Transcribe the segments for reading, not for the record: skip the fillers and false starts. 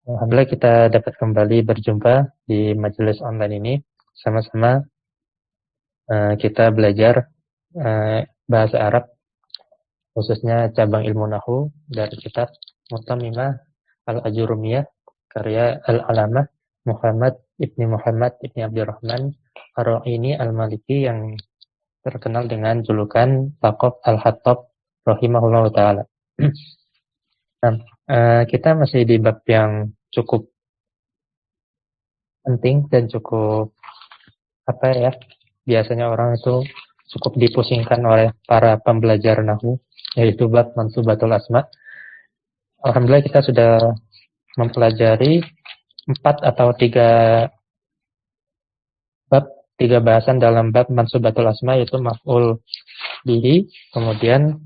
Alhamdulillah kita dapat kembali berjumpa di majelis online ini. Sama-sama kita belajar bahasa Arab, khususnya cabang ilmu Nahwu dari kitab Mutamimah Al-Ajurumiyah karya Al-Alamah Muhammad ibni Abdurrahman Ar-Ra'ini Al-Maliki yang terkenal dengan julukan Taqob Al-Hattab rahimahullah ta'ala. Kita masih di bab yang cukup penting dan cukup biasanya orang itu cukup dipusingkan oleh para pembelajar nahwu, yaitu bab mansubatul asma. Alhamdulillah kita sudah mempelajari 4 atau 3 bab, 3 bahasan dalam bab mansubatul asma, yaitu maf'ul bihi, kemudian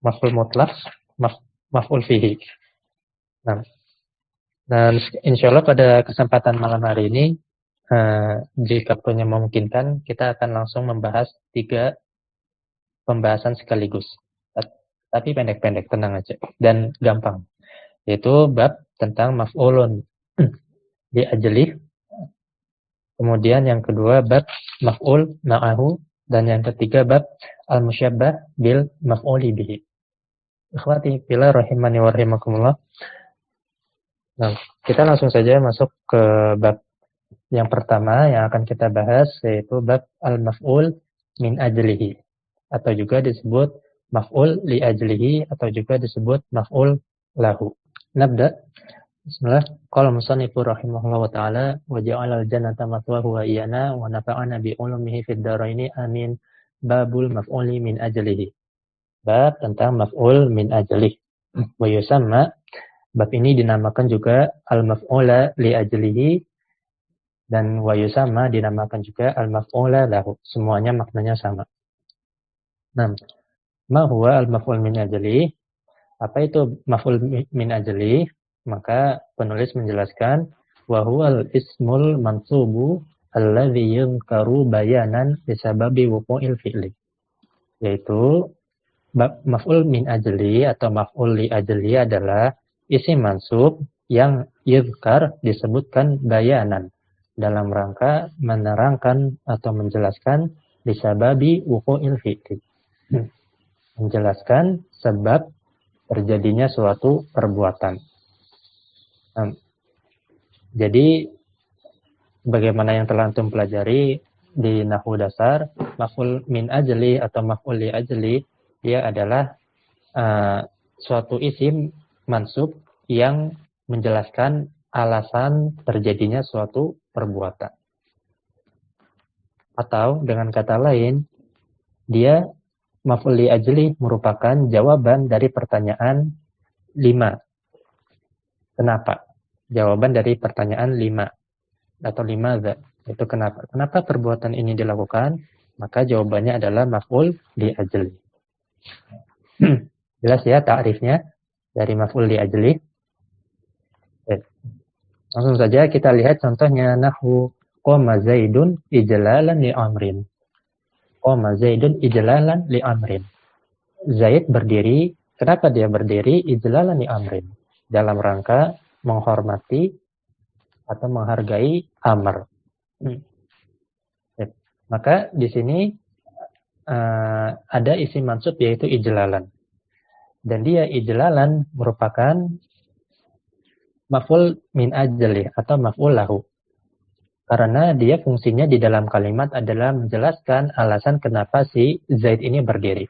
maf'ul mutlaq, maf'ul fihi. Dan insyaallah pada kesempatan malam hari ini, jika waktunya memungkinkan, kita akan langsung membahas 3 pembahasan sekaligus. Tapi pendek-pendek, tenang aja dan gampang. Yaitu bab tentang maf'ulun li ajlih. Kemudian yang kedua bab maf'ul ma'ahu, dan yang ketiga bab al-musyabbah bil maf'uli bihi. Ikhwati fillah rahimani wa rahimakumullah. Nah, kita langsung saja masuk ke bab yang pertama yang akan kita bahas, yaitu bab al-maf'ul min ajlihi, atau juga disebut maf'ul li ajlihi, atau juga disebut maf'ul lahu. Nabda. Bismillah. Qala musannifu rahimahullah wa ta'ala wa ja'ala al-jannata mathwahu wa iyana wa nafa'ana bi ulumihi fid dharaini amin. Babul maf'uli min ajlihi. Bab tentang maf'ul min ajlihi. Wa yusamma, bab ini dinamakan juga al-maf'ula li ajlihi, dan wa yusamma dinamakan juga al-maf'ula lahu. Semuanya maknanya sama. Nah, ma huwa al-maf'ul min ajlihi? Apa itu maf'ul min ajlihi? Maka penulis menjelaskan wa huwal ismul mansubu alladzi yuzkaru bayanan bisababi wuqu'il fi'li. Yaitu maf'ul min ajli atau maf'ul li ajli adalah isim mansub yang yuzkar disebutkan bayanan dalam rangka menerangkan atau menjelaskan bisababi wuqu'il fi'li. Menjelaskan sebab terjadinya suatu perbuatan. Jadi bagaimana yang telah antum pelajari di nahwu dasar, maf'ul min ajli atau maf'ul li ajli, dia adalah suatu isim mansub yang menjelaskan alasan terjadinya suatu perbuatan. Atau dengan kata lain, dia maf'ul li ajli merupakan jawaban dari pertanyaan 5. Kenapa? Jawaban dari pertanyaan 5 atau 5 itu kenapa? Kenapa perbuatan ini dilakukan? Maka jawabannya adalah maf'ul li ajli. Jelas ya ta'rifnya dari maf'ul li ajli? Langsung saja kita lihat contohnya nahwu qama Zaidun ijlalan li amrin. Qama Zaidun ijlalan li amrin. Zaid berdiri, kenapa dia berdiri? Ijlalan li amrin. Dalam rangka menghormati atau menghargai amr. Maka di sini ada isim mansub yaitu ijlalan. Dan dia ijlalan merupakan maf'ul min ajli atau maf'ul lahu. Karena dia fungsinya di dalam kalimat adalah menjelaskan alasan kenapa si Zaid ini berdiri.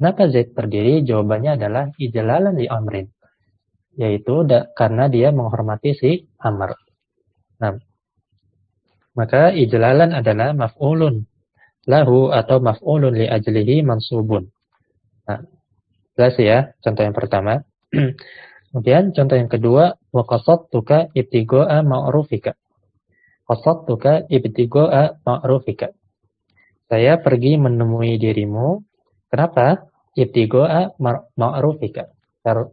Kenapa Zaid berdiri? Jawabannya adalah ijlalan li amrin. Yaitu karena dia menghormati si Amr. Nah, maka ijlalan adalah maf'ulun lahu atau maf'ulun li ajlihi mansubun. Nah, jelas ya contoh yang pertama. Kemudian contoh yang kedua, wa qasadtuka ibtigha'a ma'rufika. Qasadtuka ibtigha'a ma'rufika. Saya pergi menemui dirimu. Kenapa? Ibtigha'a ma'rufika.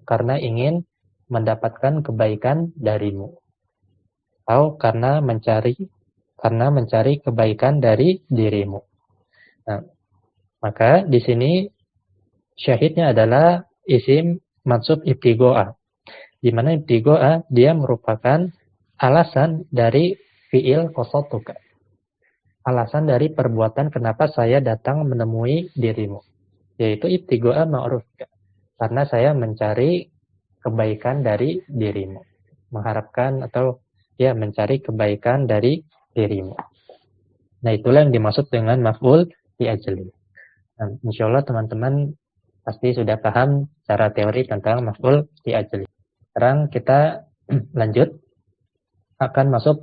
Karena ingin mendapatkan kebaikan darimu, atau karena mencari kebaikan dari dirimu. Nah, maka di sini syahidnya adalah isim mansub ibtigoa. Di mana ibtigoa dia merupakan alasan dari fiil qasatuka. Alasan dari perbuatan kenapa saya datang menemui dirimu. Yaitu ibtigoa ma'ruf. Karena saya mencari kebaikan dari dirimu. Mengharapkan atau ya mencari kebaikan dari dirimu. Nah, itulah yang dimaksud dengan maf'ul li ajli. Nah, insyaallah teman-teman pasti sudah paham cara teori tentang maf'ul li ajli. Sekarang kita lanjut akan masuk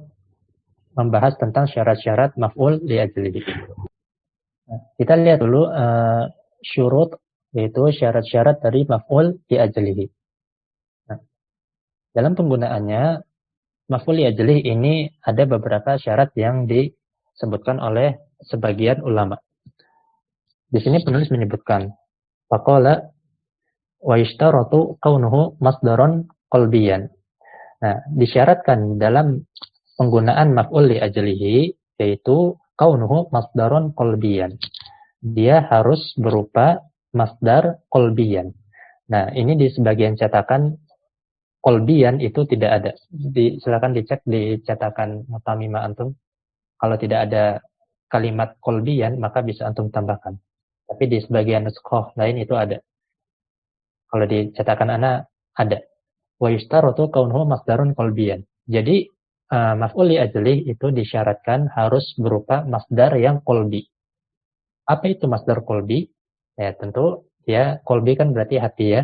membahas tentang syarat-syarat maf'ul li ajli. Nah, kita lihat dulu syurut, yaitu syarat-syarat dari maf'ul li ajli. Nah, dalam penggunaannya maf'ul li ajli ini ada beberapa syarat yang disebutkan oleh sebagian ulama. Di sini penulis menyebutkan faqala wa yashtaratu kaunuhu masdaron qalbiyan. Nah, disyaratkan dalam penggunaan maf'ul li ajlihi yaitu kaunuhu masdaron qalbiyan. Dia harus berupa masdar qalbiyan. Nah, ini di sebagian cetakan qalbiyan itu tidak ada. Silakan dicek di cetakan Mutamimah antum. Kalau tidak ada kalimat qalbiyan maka bisa antum tambahkan. Tapi di sebagian nuskhah lain itu ada. Kalau di cetakan ana ada. Wa yustaratu kaunuhu masdarun qalbiyan. Jadi maf'ul li ajli itu disyaratkan harus berupa masdar yang qalbi. Apa itu masdar qalbi? Ya tentu ya qalbi kan berarti hati ya.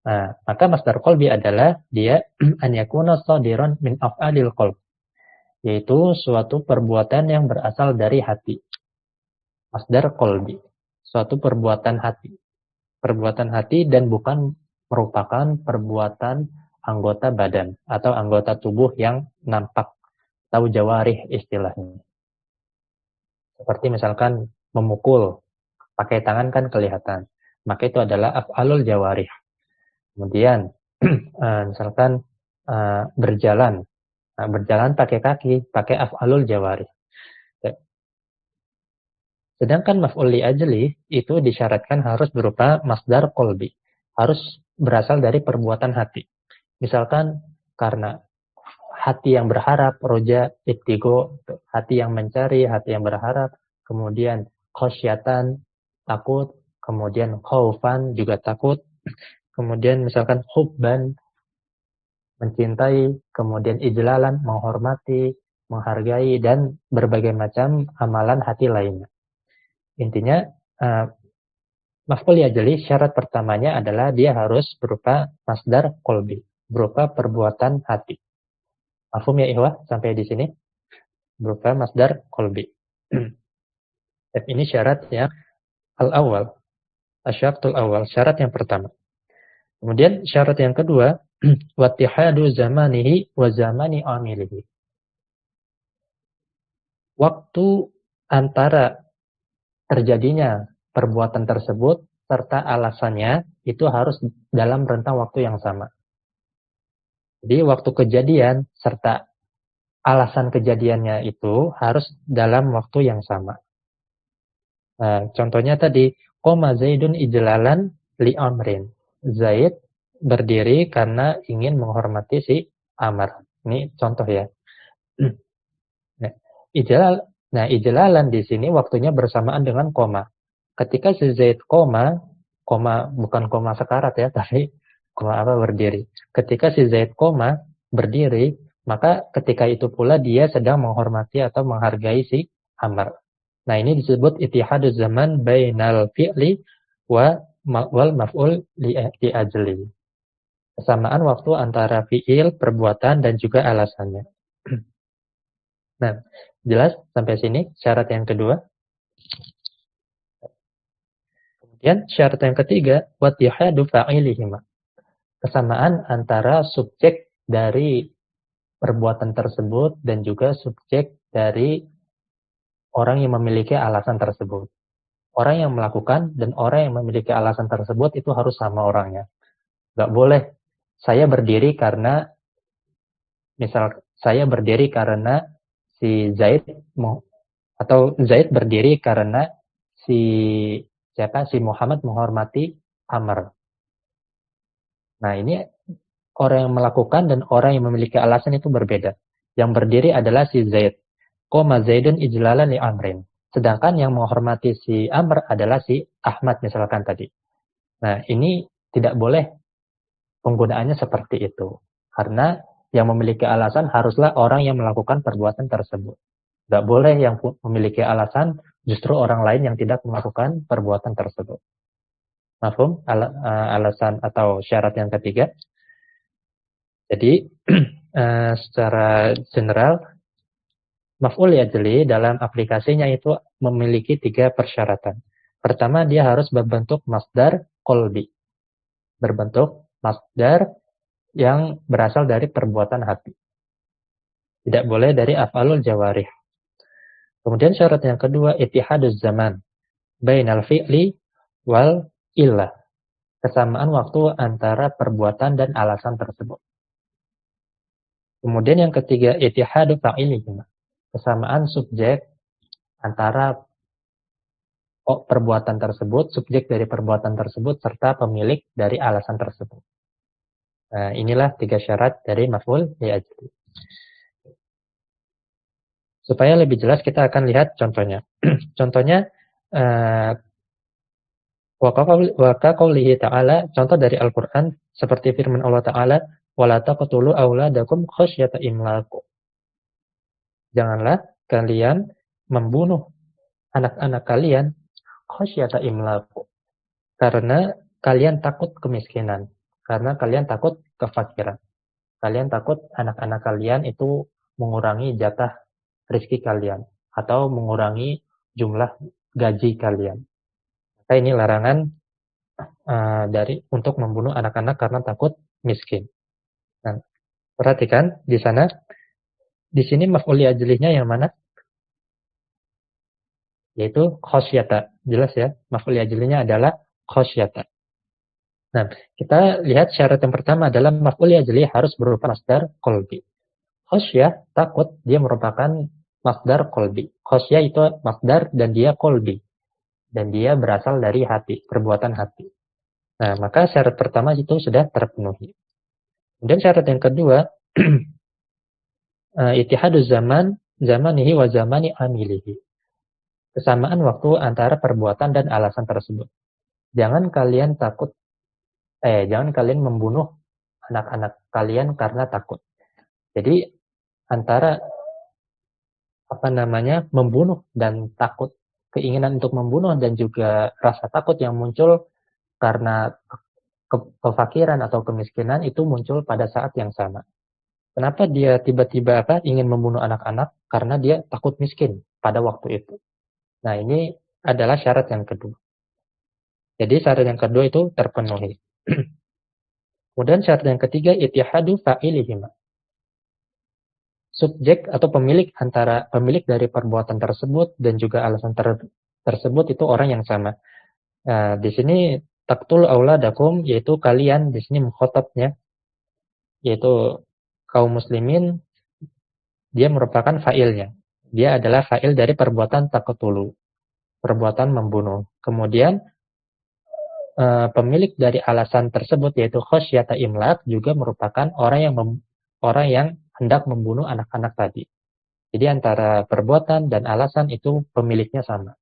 Nah, maka masdar qalbi adalah dia an yakuna shadiran min af'alil qalb. Yaitu suatu perbuatan yang berasal dari hati. Masdar qalbi. Suatu perbuatan hati. Perbuatan hati dan bukan merupakan perbuatan anggota badan atau anggota tubuh yang nampak atau jawarih istilahnya. Seperti misalkan memukul, pakai tangan kan kelihatan. Maka itu adalah af'alul jawarih. Kemudian misalkan berjalan. Nah, berjalan pakai kaki, pakai af'alul jawarih. Sedangkan maf'ul li ajli itu disyaratkan harus berupa masdar qalbi. Harus berasal dari perbuatan hati. Misalkan karena hati yang berharap, roja, ibtigo, hati yang mencari, hati yang berharap, kemudian khosyatan, takut, kemudian khaufan, juga takut, kemudian misalkan hubban, mencintai, kemudian ijlalan, menghormati, menghargai, dan berbagai macam amalan hati lainnya. Intinya, maf'ul li ajli syarat pertamanya adalah dia harus berupa masdar qalbi, berupa perbuatan hati. Mafhum ya ikhwah sampai di sini? Berupa masdar qalbi. Dan ini syarat yang al-awwal. Asyaratul awal, syarat yang pertama. Kemudian syarat yang kedua, wattihadu zamanihi wa zamani amilihi. Waktu antara terjadinya perbuatan tersebut serta alasannya itu harus dalam rentang waktu yang sama. Jadi waktu kejadian serta alasan kejadiannya itu harus dalam waktu yang sama. Nah, contohnya tadi, qoma Zaidun ijlalan li amrin. Zaid berdiri karena ingin menghormati si Amr. Ini contoh ya. Nah, ijlalan di sini waktunya bersamaan dengan koma. Ketika si Zaid koma bukan koma sekarat ya, tapi koma berdiri. Ketika si Zaid koma berdiri, maka ketika itu pula dia sedang menghormati atau menghargai si Amr. Nah, ini disebut ittihaduz zaman bainal fi'li wal maf'ul li ajli. Kesamaan waktu antara fi'il, perbuatan, dan juga alasannya. Nah, jelas sampai sini syarat yang kedua. Kemudian syarat yang ketiga, wattihadu fa'ilihima. Kesamaan antara subjek dari perbuatan tersebut dan juga subjek dari orang yang memiliki alasan tersebut. Orang yang melakukan dan orang yang memiliki alasan tersebut itu harus sama orangnya. Gak boleh saya berdiri karena, misal saya berdiri karena si Zaid atau Zaid berdiri karena si Muhammad menghormati Amr. Nah, ini orang yang melakukan dan orang yang memiliki alasan itu berbeda. Yang berdiri adalah si Zaid. Qoma Zaidun ijlalan li Amrin. Sedangkan yang menghormati si Amr adalah si Ahmad misalkan tadi. Nah, ini tidak boleh penggunaannya seperti itu. Karena yang memiliki alasan haruslah orang yang melakukan perbuatan tersebut. Tidak boleh yang memiliki alasan justru orang lain yang tidak melakukan perbuatan tersebut. Mafhum? Alasan atau syarat yang ketiga. Jadi secara general maf'ul yajli dalam aplikasinya itu memiliki 3 persyaratan. Pertama, dia harus berbentuk masdar qalbi. Berbentuk masdar yang berasal dari perbuatan hati. Tidak boleh dari af'alul jawarih. Kemudian syarat yang kedua, ittihaduz zaman bainal fi'li wal illah. Kesamaan waktu antara perbuatan dan alasan tersebut. Kemudian yang ketiga, ittihadu fa'ilihima. Kesamaan subjek antara perbuatan tersebut, subjek dari perbuatan tersebut, serta pemilik dari alasan tersebut. Nah, inilah 3 syarat dari maf'ul li'ajli. Supaya lebih jelas kita akan lihat contohnya. Contohnya, wa qaulihi ta'ala, contoh dari Al-Quran, seperti firman Allah Ta'ala, وَلَا تَقْتُلُوا أَوْلَادَكُمْ خَشْيَةَ إِمْلَاقٍ. Janganlah kalian membunuh anak-anak kalian khasyata imlaku. Karena kalian takut kemiskinan. Karena kalian takut kefakiran. Kalian takut anak-anak kalian itu mengurangi jatah rezeki kalian. Atau mengurangi jumlah gaji kalian. Maka ini larangan untuk membunuh anak-anak karena takut miskin. Nah, perhatikan di sana. Di sini maf'ul ajlihnya yang mana? Yaitu khosyata. Jelas ya, maf'ul ajlinya adalah khosyata. Nah, kita lihat syarat yang pertama adalah maf'ul ajli harus berupa masdar qalbi. Khosyah, takut, dia merupakan masdar qalbi. Khosyah itu masdar dan dia qalbi. Dan dia berasal dari hati, perbuatan hati. Nah, maka syarat pertama itu sudah terpenuhi. Kemudian syarat yang kedua, ittihaduz zamanihi wa zamani amilihi. Kesamaan waktu antara perbuatan dan alasan tersebut. Jangan kalian membunuh anak-anak kalian karena takut. Jadi antara membunuh dan takut, keinginan untuk membunuh dan juga rasa takut yang muncul karena kefakiran atau kemiskinan itu muncul pada saat yang sama. Kenapa dia tiba-tiba ingin membunuh anak-anak? Karena dia takut miskin pada waktu itu. Nah, ini adalah syarat yang kedua. Jadi syarat yang kedua itu terpenuhi. Kemudian syarat yang ketiga, ittihadu fa'ilihima. Subjek atau pemilik dari perbuatan tersebut dan juga alasan tersebut itu orang yang sama. Nah, di sini taqtul auladakum, yaitu kalian, di sini mukhatabnya yaitu kaum muslimin, dia merupakan fa'ilnya. Dia adalah fa'il dari perbuatan taqtulu, perbuatan membunuh. Kemudian pemilik dari alasan tersebut yaitu khosyata imlak juga merupakan orang yang hendak membunuh anak-anak tadi. Jadi antara perbuatan dan alasan itu pemiliknya sama.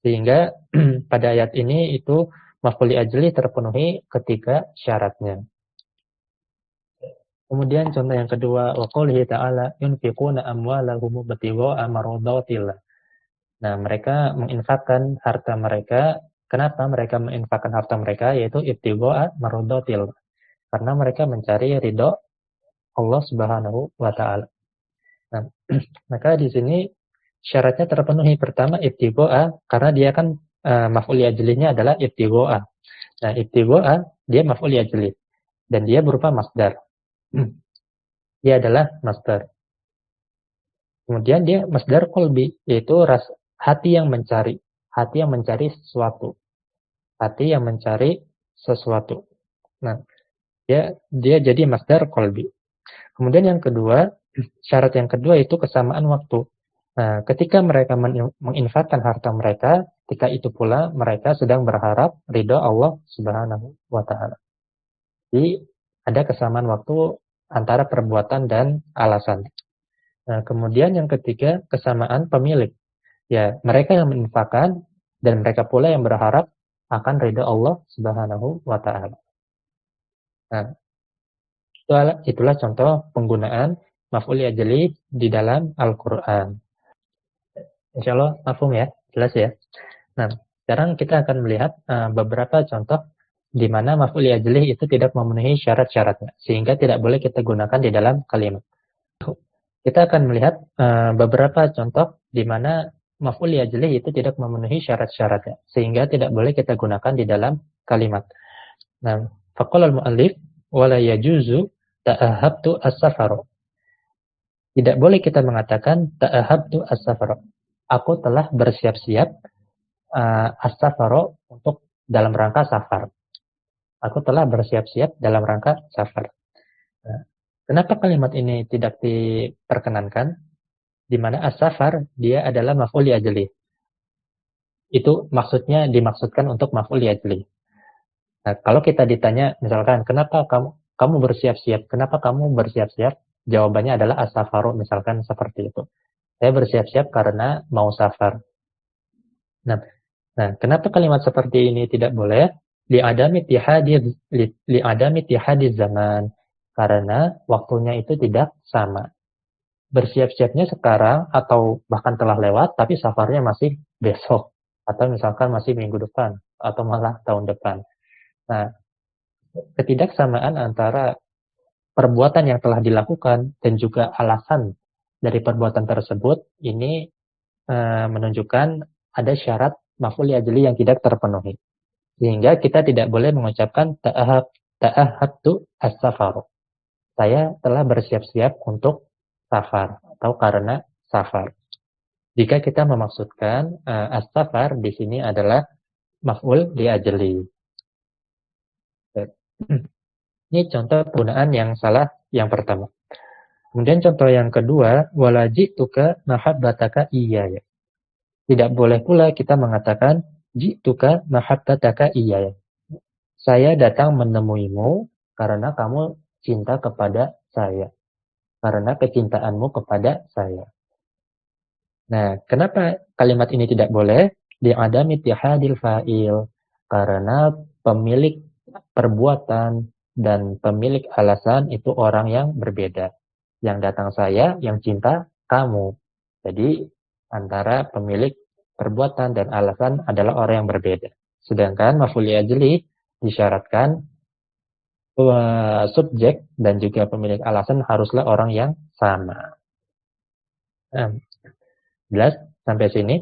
Sehingga pada ayat ini itu maf'ul ajli terpenuhi ketiga syaratnya. Kemudian contoh yang kedua, wa qoulihi ta'ala yunfiquna amwalahum ibtigha'a maradatillah. Nah, mereka menginfakkan harta mereka. Kenapa mereka menginfakkan harta mereka? Yaitu ibtigha'a maradatillah. Karena mereka mencari ridho Allah Subhanahu wa taala. Nah, maka di sini syaratnya terpenuhi. Pertama ibtigha'a, karena dia kan maf'ul ajlinya adalah ibtigha'a. Nah, ibtigha'a dia maf'ul ajli dan dia berupa masdar. Dia adalah masdar. Kemudian dia masdar qalbi, yaitu hati yang mencari sesuatu. Hati yang mencari sesuatu. Nah, dia jadi masdar qalbi. Kemudian yang kedua, syarat yang kedua itu kesamaan waktu. Nah, ketika mereka menginfakkan harta mereka, ketika itu pula mereka sedang berharap ridha Allah Subhanahu wa taala. Jadi ada kesamaan waktu antara perbuatan dan alasan. Nah, kemudian yang ketiga, kesamaan pemilik. Ya, mereka yang menginfakkan dan mereka pula yang berharap akan ridha Allah Subhanahu wa taala. Nah, itulah contoh penggunaan maf'ul ajli di dalam Al-Qur'an. Insyaallah mafhum ya, jelas ya. Nah, sekarang kita akan melihat beberapa contoh di mana maf'ul ajli itu tidak memenuhi syarat-syaratnya sehingga tidak boleh kita gunakan di dalam kalimat. Kita akan melihat beberapa contoh di mana maf'ul ajli itu tidak memenuhi syarat-syaratnya sehingga tidak boleh kita gunakan di dalam kalimat. Nah, faqala al-muallif wala yajuzu ta'ahabtu as-safaru. Tidak boleh kita mengatakan ta'ahabtu as-safaru. Aku telah bersiap-siap as-safaru untuk dalam rangka safar. Aku telah bersiap-siap dalam rangka safar. Nah, kenapa kalimat ini tidak diperkenankan? Di mana as-safar dia adalah maf'ul ajli. Itu maksudnya dimaksudkan untuk maf'ul ajli. Nah, kalau kita ditanya misalkan kenapa kamu bersiap-siap? Kenapa kamu bersiap-siap? Jawabannya adalah as-safaru misalkan seperti itu. Saya bersiap-siap karena mau safar. Nah, kenapa kalimat seperti ini tidak boleh? Li'adami tihadiz zaman. Karena waktunya itu tidak sama. Bersiap-siapnya sekarang atau bahkan telah lewat, tapi safarnya masih besok. Atau misalkan masih minggu depan. Atau malah tahun depan. Nah, ketidaksamaan antara perbuatan yang telah dilakukan dan juga alasan dari perbuatan tersebut ini menunjukkan ada syarat maf'ul ajli yang tidak terpenuhi. Sehingga kita tidak boleh mengucapkan ta'ahabtu as-safaru. Saya telah bersiap-siap untuk safar atau karena safar. Jika kita memaksudkan as-safar di sini adalah maf'ul li ajli. Ini contoh penggunaan yang salah yang pertama. Kemudian contoh yang kedua, walajituka mahabbataka iyaya. Tidak boleh pula kita mengatakan jituka mahabbataka iyaya. Saya datang menemuimu karena kamu cinta kepada saya. Karena kecintaanmu kepada saya. Nah, kenapa kalimat ini tidak boleh? Li'adami ittihadil fa'il. Karena pemilik perbuatan dan pemilik alasan itu orang yang berbeda. Yang datang saya, yang cinta kamu. Jadi antara pemilik perbuatan dan alasan adalah orang yang berbeda. Sedangkan maf'ul ajli disyaratkan subjek dan juga pemilik alasan haruslah orang yang sama. Nah, jelas sampai sini?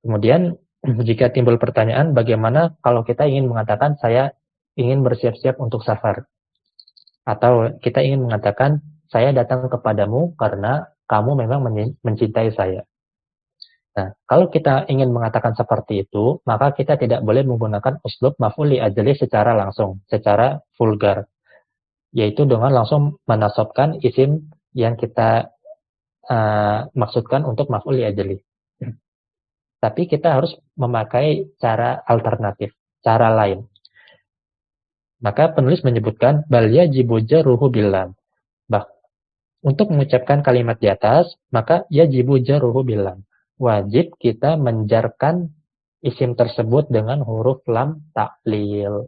Kemudian jika timbul pertanyaan bagaimana kalau kita ingin mengatakan saya ingin bersiap-siap untuk safar. Atau kita ingin mengatakan saya datang kepadamu karena kamu memang mencintai saya. Nah, kalau kita ingin mengatakan seperti itu, maka kita tidak boleh menggunakan uslub maf'ul li ajli secara langsung, secara vulgar. Yaitu dengan langsung menasabkan isim yang kita maksudkan untuk maf'ul li ajli. Tapi kita harus memakai cara alternatif, cara lain. Maka penulis menyebutkan bal yajibu jarruhu bilam. Untuk mengucapkan kalimat di atas, maka yajibu jarruhu bilam. Wajib kita menjarkan isim tersebut dengan huruf lam taklil.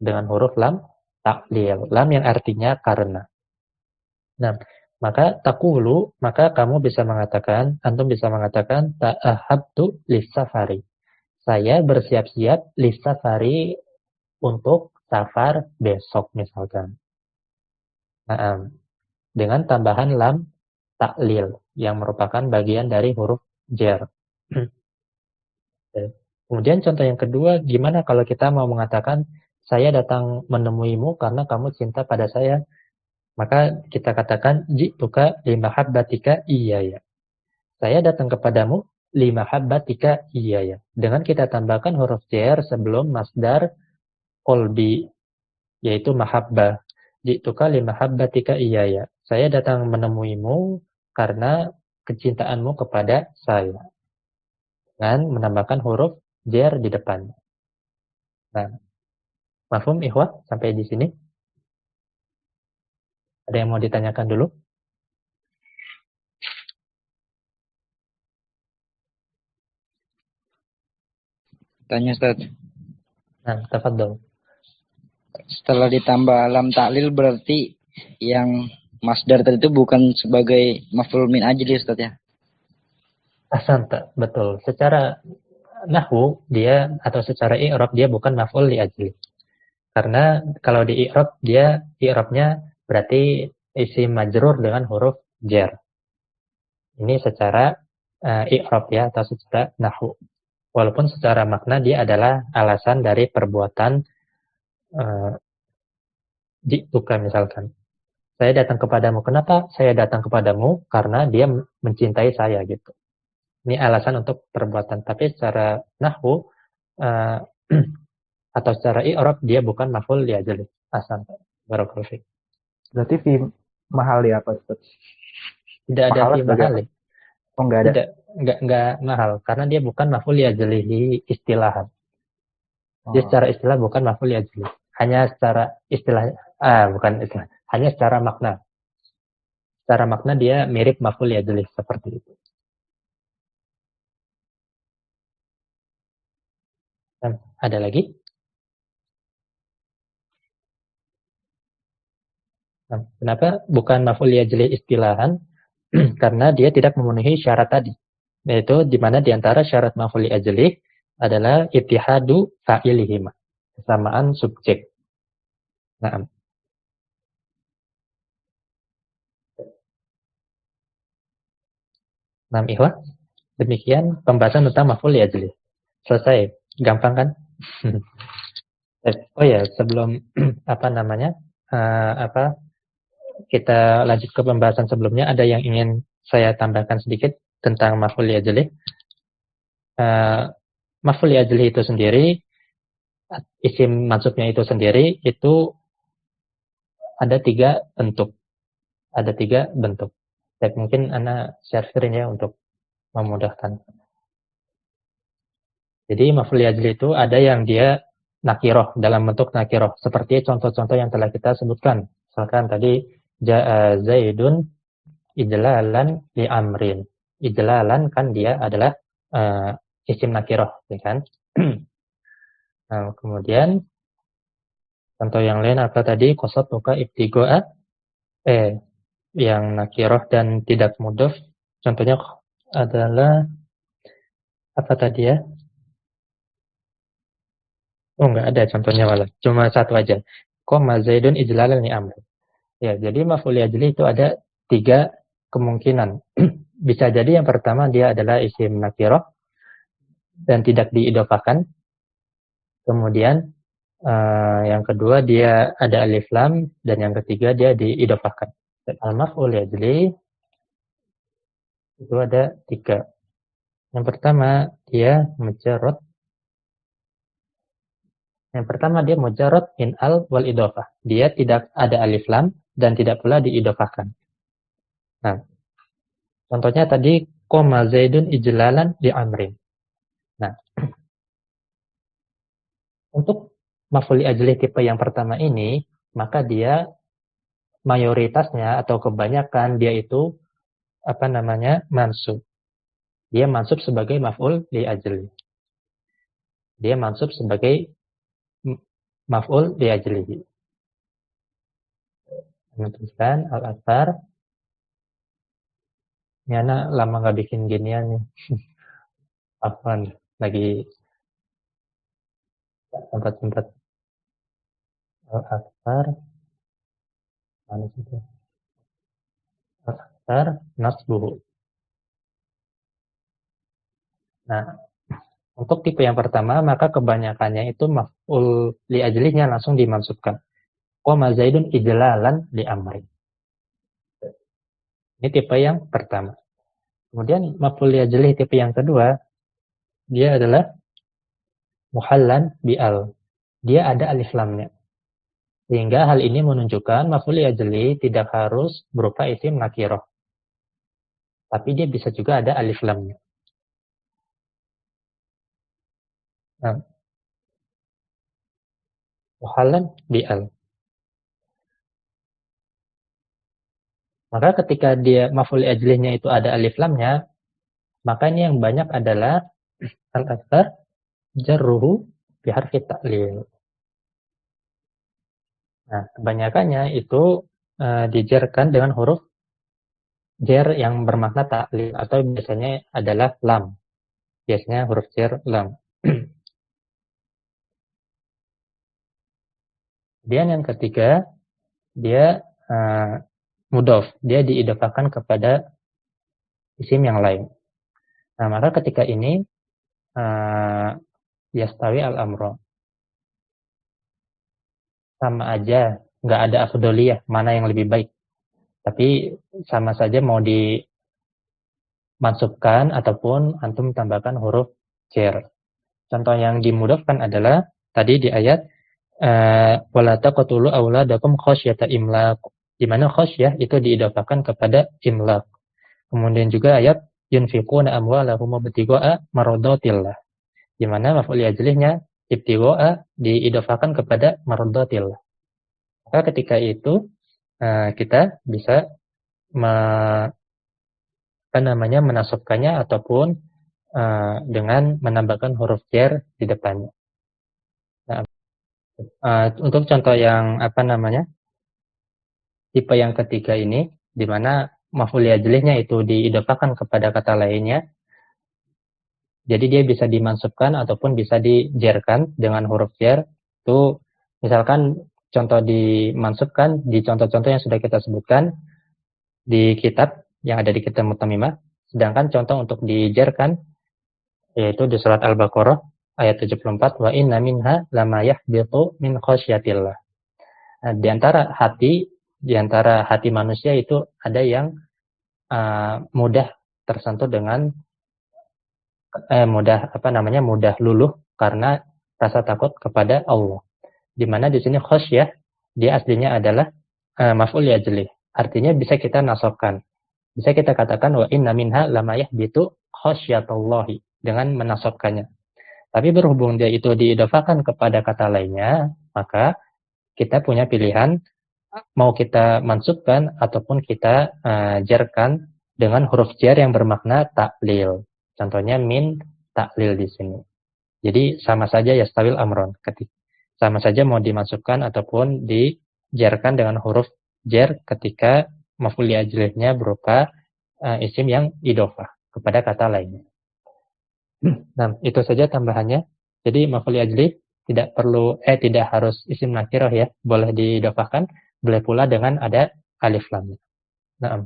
Dengan huruf lam taklil. Lam yang artinya karena. Nah, maka takulu, maka kamu bisa mengatakan, antum bisa mengatakan ta'ahabtu lissafari. Saya bersiap-siap lissafari untuk safar besok misalkan. Nah, dengan tambahan lam taklil yang merupakan bagian dari huruf jar. Kemudian contoh yang kedua, gimana kalau kita mau mengatakan saya datang menemuimu karena kamu cinta pada saya? Maka kita katakan jituka limahabbatika iyaya. Saya datang kepadamu limahabbatika iyaya. Dengan kita tambahkan huruf jar sebelum masdar qalbi yaitu mahabbah. Jituka limahabbatika iyaya. Saya datang menemuimu karena kecintaanmu kepada saya. Dan menambahkan huruf jar di depan. Nah, Mafhum ikhwah sampai di sini? Ada yang mau ditanyakan dulu? Tanya Ustaz. Nah, tafadhol. Setelah ditambah lam ta'lil berarti yang masdar tadi itu bukan sebagai maf'ul min ajli Ustaz ya? Ahsanta, betul. Secara nahwu dia atau secara i'rab dia bukan maf'ul li ajli. Karena kalau di i'rab dia i'rabnya berarti isim majrur dengan huruf jar. Ini secara i'rab ya atau secara nahwu. Walaupun secara makna dia adalah alasan dari perbuatan uh, jituka misalkan. Saya datang kepadamu. Kenapa saya datang kepadamu? Karena dia mencintai saya gitu. Ini alasan untuk perbuatan. Tapi secara nahwu uh, atau secara i'rab dia bukan maf'ul li ajli. Asal. Barakallahu fiik. Berarti fi mahali apa Ustaz? Tidak ada Mahala fi sebagai apa? mahali. Oh, enggak ada. Tidak, enggak mahal karena dia bukan maf'ul li ajlihi istilahan. Dia secara istilah bukan maf'ul li ajli. Hanya secara istilah bukan istilah. Hanya secara makna. Secara makna dia mirip maf'ul li ajli seperti itu. Dan ada lagi? Nah, kenapa bukan maf'ul li ajli istilahan? Karena dia tidak memenuhi syarat tadi. Yaitu di mana di antara syarat maf'ul li ajli adalah ittihadu fa'ilihima. Kesamaan subjek. Nah, ikhwah. Demikian pembahasan tentang maf'ul li ajli. Selesai. Gampang kan? Oh ya, sebelum kita lanjut ke pembahasan sebelumnya, ada yang ingin saya tambahkan sedikit tentang maf'ul li ajli. Maf'ul li ajli itu sendiri, isim mansubnya itu sendiri, itu ada 3 bentuk. Ada 3 bentuk. Dan mungkin Anda share screen ya untuk memudahkan. Jadi maf'ul li ajli itu ada yang dia nakiroh, dalam bentuk nakiroh. Seperti contoh-contoh yang telah kita sebutkan. Misalkan tadi, Zaidun ijlalan li amrin. Ijlalan kan dia adalah isim nakiroh, ya kan? Nah, kemudian contoh yang lain apa tadi? Qasatuka ibtigo'a yang nakiroh dan tidak mudhof. Contohnya adalah apa tadi ya? Oh, enggak ada contohnya malah. Cuma satu aja. Qama Zaidun ijlalan li amrin. Ya, jadi maf'ul li ajli itu ada 3 kemungkinan. Bisa jadi yang pertama dia adalah isim nakirah dan tidak diidofakan. Kemudian yang kedua dia ada alif lam dan yang ketiga dia diidofakan. Al-maf'ul li ajli itu ada 3. Yang pertama dia mujarrad. Yang pertama dia mujarrad min al wal idofah. Dia tidak ada alif lam dan tidak pula diidofakan. Nah, contohnya tadi qoma Zaidun ijlalan li amrin. Nah, untuk maf'ul li ajli tipe yang pertama ini, maka dia mayoritasnya atau kebanyakan dia itu mansub. Dia mansub sebagai maf'ul li ajli. Dia mansub sebagai maf'ul li ajlihi. Menuliskan al-athar. Ini anak lama nggak bikin ginian nih. Apaan? Lagi tempat-tempat al-athar. Mana itu? Al-athar nasbuhu. Nah, untuk tipe yang pertama, maka kebanyakannya itu maf'ul li ajlihnya langsung dimansubkan. Qama Zaidun ijlalan li amri. Ini tipe yang pertama. Kemudian maf'ul li ajlih tipe yang kedua, dia adalah muhallan bi al. Dia ada alif lamnya. Sehingga hal ini menunjukkan maf'ul li ajlih tidak harus berupa isim nakirah. Tapi dia bisa juga ada alif lamnya. Nah, muhallan bi'al. Maka ketika dia maf'ul ajlihnya itu ada alif lamnya, makanya yang banyak adalah al-aktsar jarruhu bi harfi ta'lil. Nah, kebanyakannya itu dijarkan dengan huruf jar yang bermakna ta'lil atau biasanya adalah lam. Biasanya huruf jar lam. Kemudian yang ketiga, dia mudhof, dia diidofakan kepada isim yang lain. Nah, maka ketika ini yastawi al-amro. Sama aja, nggak ada afdoliyah, mana yang lebih baik. Tapi sama saja mau dimansubkan ataupun antum tambahkan huruf jar. Contoh yang dimudhofkan adalah tadi di ayat wala taqtulu auladakum khasyata imlaq. Di mana khasyah itu diidofakan kepada imlaq. Kemudian juga ayat yunfiquna amwalahum ibtigha'a maradatillah. Di mana maf'ul ajlihnya ibtigha'a diidofakan kepada maradatillah. Maka ketika itu kita bisa menasabkannya ataupun dengan menambahkan huruf jar di depannya. Nah, untuk contoh yang tipe yang ketiga ini, di mana maf'ul ajlihnya itu diidofakan kepada kata lainnya, jadi dia bisa dimansubkan ataupun bisa dijarkan dengan huruf jar. Itu misalkan contoh dimansubkan di contoh-contoh yang sudah kita sebutkan di kitab yang ada di kitab Mutamimah. Sedangkan contoh untuk dijarkan yaitu di surat Al-Baqarah ayat 74, wa inna minha lama yahbitu min khasyatillah. Nah, di antara hati manusia itu ada yang mudah tersentuh dengan mudah luluh karena rasa takut kepada Allah. Di mana di sini khasyah dia aslinya adalah maf'ul ajlih. Artinya bisa kita nasabkan. Bisa kita katakan wa inna minha lama yahbitu khasyatullahi dengan menasabkannya. Tapi berhubung dia itu diidofakan kepada kata lainnya, maka kita punya pilihan mau kita mansubkan ataupun kita jarkan dengan huruf jar yang bermakna ta'lil. Contohnya min ta'lil di sini. Jadi sama saja yastawil amron. Sama saja mau dimasukkan ataupun dijarkan dengan huruf jar ketika maf'ul ajlihnya berupa isim yang idofah kepada kata lainnya. Nah, itu saja tambahannya. Jadi maf'ul ajlih tidak harus isim nakirah ya, boleh didofahkan, boleh pula dengan ada alif lam. Nah,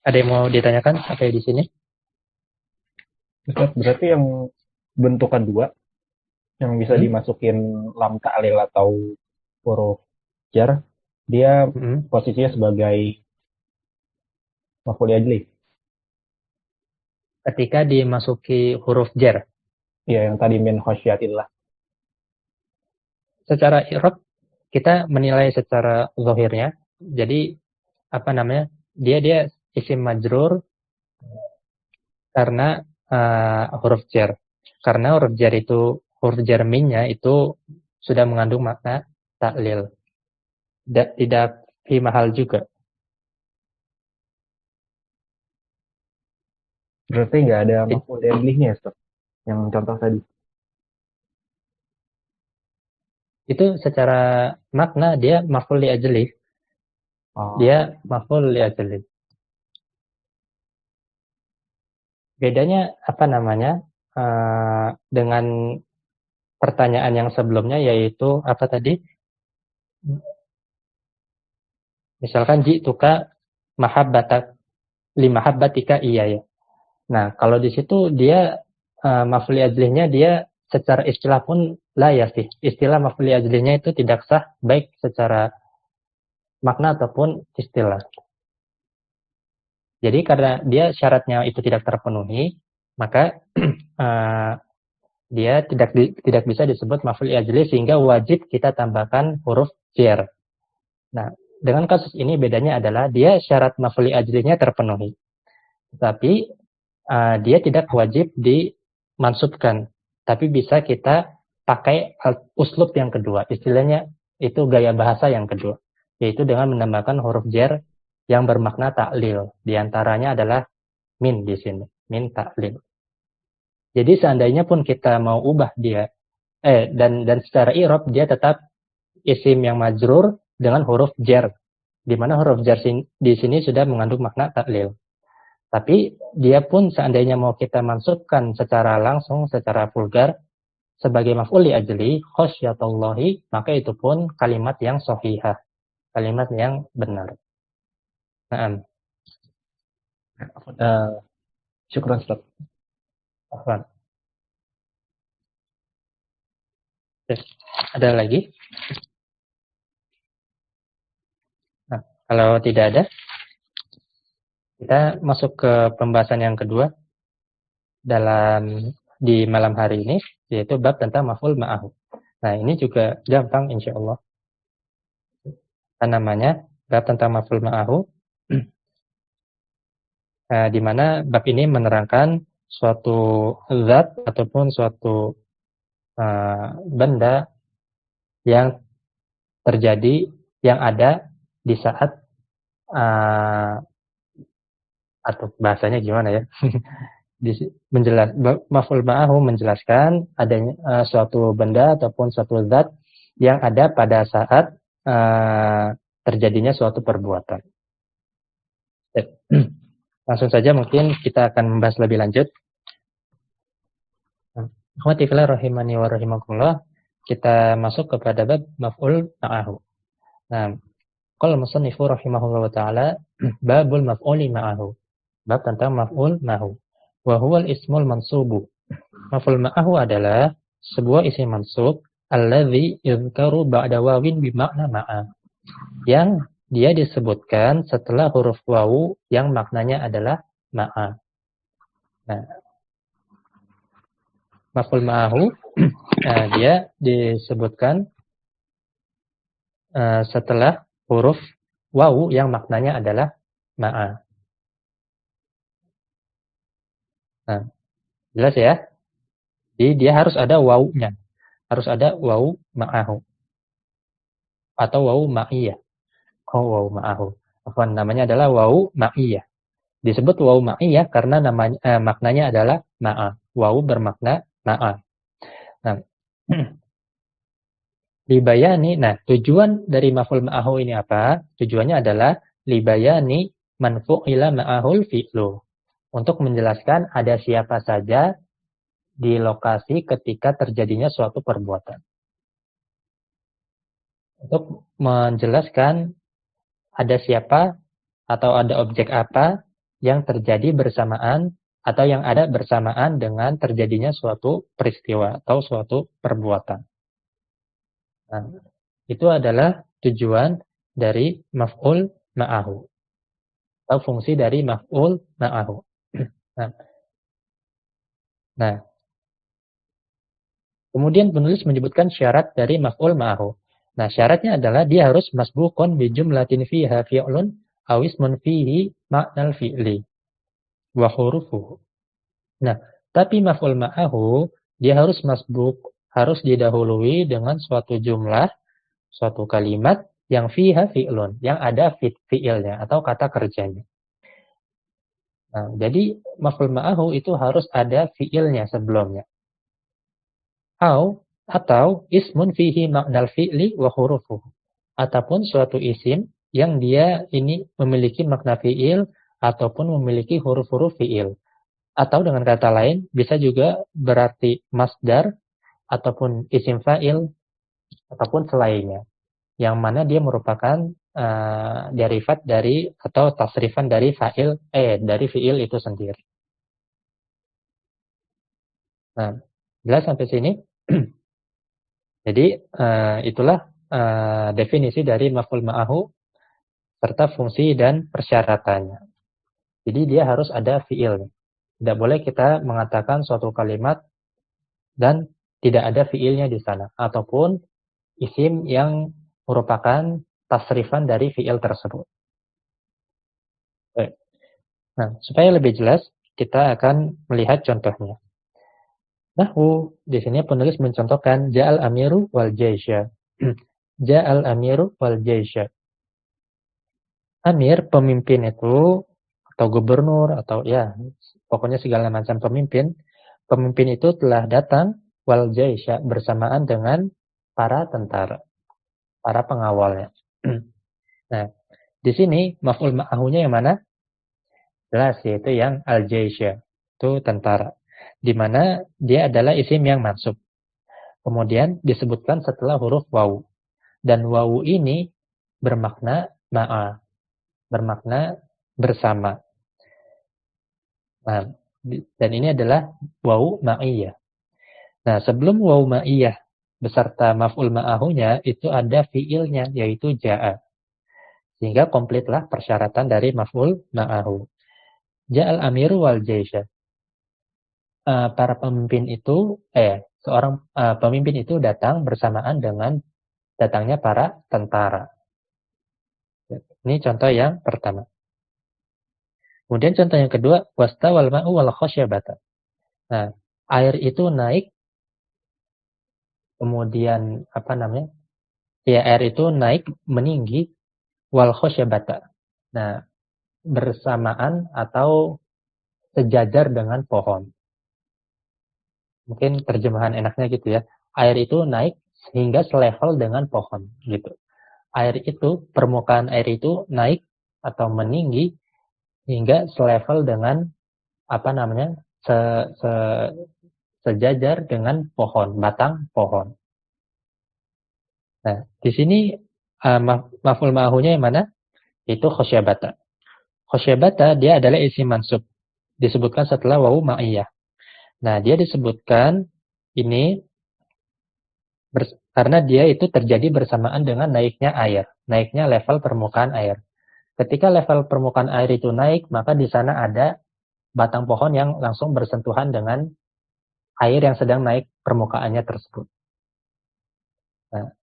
ada yang mau ditanyakan apa di sini? Berarti yang bentukan dua yang bisa dimasukin lam ta'lil atau huruf jar, dia posisinya sebagai maf'ul ajlih. Ketika dimasuki huruf jar. Iya, yang tadi min khasyatillah. Secara i'rab kita menilai secara zahirnya. Jadi dia isim majrur karena huruf jar. Karena huruf jar minnya itu sudah mengandung makna ta'lil. Tidak fi mahal juga. Berarti nggak ada maf'ul ajlihnya, Ustaz? Yang contoh tadi. Itu secara makna dia maf'ul ajlih. Dia maf'ul ajlih. Bedanya dengan pertanyaan yang sebelumnya yaitu apa tadi? Misalkan ji'tuka limahabbatika iya ya. Nah, kalau di situ dia maf'ul ajlihnya dia secara istilah pun la yasih. Istilah maf'ul ajlihnya itu tidak sah baik secara makna ataupun istilah. Jadi karena dia syaratnya itu tidak terpenuhi, maka dia tidak bisa disebut maf'ul ajlih sehingga wajib kita tambahkan huruf jar. Nah, dengan kasus ini bedanya adalah dia syarat maf'ul ajlihnya terpenuhi. Tetapi dia tidak wajib dimansubkan, tapi bisa kita pakai uslub yang kedua. Istilahnya itu gaya bahasa yang kedua, yaitu dengan menambahkan huruf jar yang bermakna taklil. Di antaranya adalah min di sini, min taklil. Jadi seandainya pun kita mau ubah dia, dan secara i'rab dia tetap isim yang majrur dengan huruf jar, di mana huruf jar di sini sudah mengandung makna taklil. Tapi dia pun seandainya mau kita mansubkan secara langsung, secara vulgar, sebagai maf'ul li ajli khasyatullahi, maka itu pun kalimat yang sahihah, kalimat yang benar. Naam. Syukran Ustaz. Afwan. Ada lagi? Nah, kalau tidak ada, kita masuk ke pembahasan yang kedua di malam hari ini, yaitu bab tentang maf'ul ma'ahu. Nah, ini juga gampang insyaallah. Namanya bab tentang maf'ul ma'ahu, di mana bab ini menerangkan suatu zat ataupun suatu benda yang terjadi, yang ada di saat atau bahasanya gimana ya? Maf'ul ma'ahu menjelaskan adanya suatu benda ataupun suatu zat yang ada pada saat terjadinya suatu perbuatan. Langsung saja mungkin kita akan membahas lebih lanjut. Akhwati fillah rahimani wa rahimakumullah, kita masuk kepada bab maf'ul ma'ahu. Nah, qala musannifu rahimahullah ta'ala babul maf'uli ma'ahu. Bab tentang maf'ul ma'ahu. Wa huwal ismul mansubu. Maf'ul ma'ahu adalah sebuah isim mansub alladzi yuzkaru ba'da wawin bimakna ma'a. Yang dia disebutkan setelah huruf wawu yang maknanya adalah ma'a. Nah, maf'ul ma'ahu dia disebutkan setelah huruf wawu yang maknanya adalah ma'a. Nah, jelas ya? Jadi dia harus ada wawunya. Harus ada wawu ma'ahu. Atau wawu ma'iyah. Wawu ma'ahu. Namanya adalah wawu ma'iyah. Disebut wawu ma'iyah karena maknanya adalah ma'a. Wawu bermakna ma'a. Nah, libayani. Nah, tujuan dari maf'ul ma'ahu ini apa? Tujuannya adalah libayani manfu'ila ma'ahul fi'lu. Untuk menjelaskan ada siapa saja di lokasi ketika terjadinya suatu perbuatan. Untuk menjelaskan ada siapa atau ada objek apa yang terjadi bersamaan atau yang ada bersamaan dengan terjadinya suatu peristiwa atau suatu perbuatan. Nah, itu adalah tujuan dari maf'ul ma'ahu atau fungsi dari maf'ul ma'ahu. Nah, kemudian penulis menyebutkan syarat dari maf'ul ma'ahu. Nah, syaratnya adalah dia harus masbuqun bi jumlatin fiha fi'lun aw ismun fihi ma'nal fi'li wa hurufuhu. Nah, tapi maf'ul ma'ahu dia harus masbuq, harus didahului dengan suatu jumlah, suatu kalimat yang fiha fi'lun, yang ada fi'ilnya atau kata kerjanya. Nah, jadi maf'ul ma'ahu itu harus ada fi'ilnya sebelumnya. Atau ismun fihi ma'nal fi'li wa hurufuhu. Ataupun suatu isim yang dia ini memiliki makna fi'il ataupun memiliki huruf-huruf fi'il. Atau dengan kata lain bisa juga berarti masdar ataupun isim fa'il ataupun selainnya. Yang mana dia merupakan derivat dari atau tasrifan dari fa'il dari fi'il itu sendiri. Nah, jelas sampai sini? Jadi itulah definisi dari maf'ul ma'ahu serta fungsi dan persyaratannya. Jadi dia harus ada fi'il. Tidak boleh kita mengatakan suatu kalimat dan tidak ada fi'ilnya di sana ataupun isim yang merupakan tasrifan dari fi'il tersebut. Nah, supaya lebih jelas, kita akan melihat contohnya. Nahwu, di sini penulis mencontohkan ja'al amiru wal jaisya. Ja'al amiru wal jaisya. Amir, pemimpin itu, atau gubernur, atau ya, pokoknya segala macam pemimpin. Pemimpin itu telah datang wal jaisya bersamaan dengan para tentara, para pengawalnya. Nah, di sini maf'ul ma'ahunya yang mana? Jelas, yaitu yang al-jaisya. Itu tentara. Di mana dia adalah isim yang mansub. Kemudian disebutkan setelah huruf wawu. Dan wawu ini bermakna ma'a. Bermakna bersama. Nah, dan ini adalah wawu ma'iyah. Nah, sebelum wawu ma'iyah beserta maf'ul ma'ahunya, itu ada fi'ilnya, yaitu ja'a. Sehingga komplitlah persyaratan dari maf'ul ma'ahu. Ja'al amiru wal jaisya. Para pemimpin itu, seorang pemimpin itu datang bersamaan dengan datangnya para tentara. Ini contoh yang pertama. Kemudian contoh yang kedua, wastawal ma'u wal khasyabata. Nah, air itu naik, kemudian apa namanya? Ya, air itu naik meninggi wal khasyabata. Nah, bersamaan atau sejajar dengan pohon. Mungkin terjemahan enaknya gitu ya. Air itu naik sehingga selevel dengan pohon gitu. Air itu, permukaan air itu naik atau meninggi hingga selevel dengan apa namanya? Sejajar dengan pohon, batang pohon. Nah, di sini maf'ul ma'ahunya yang mana? Itu khosyabata. Khosyabata dia adalah isim mansub. Disebutkan setelah wawu ma'iyah. Nah, dia disebutkan ini karena dia itu terjadi bersamaan dengan naiknya air, naiknya level permukaan air. Ketika level permukaan air itu naik, maka di sana ada batang pohon yang langsung bersentuhan dengan air yang sedang naik permukaannya tersebut. Nah,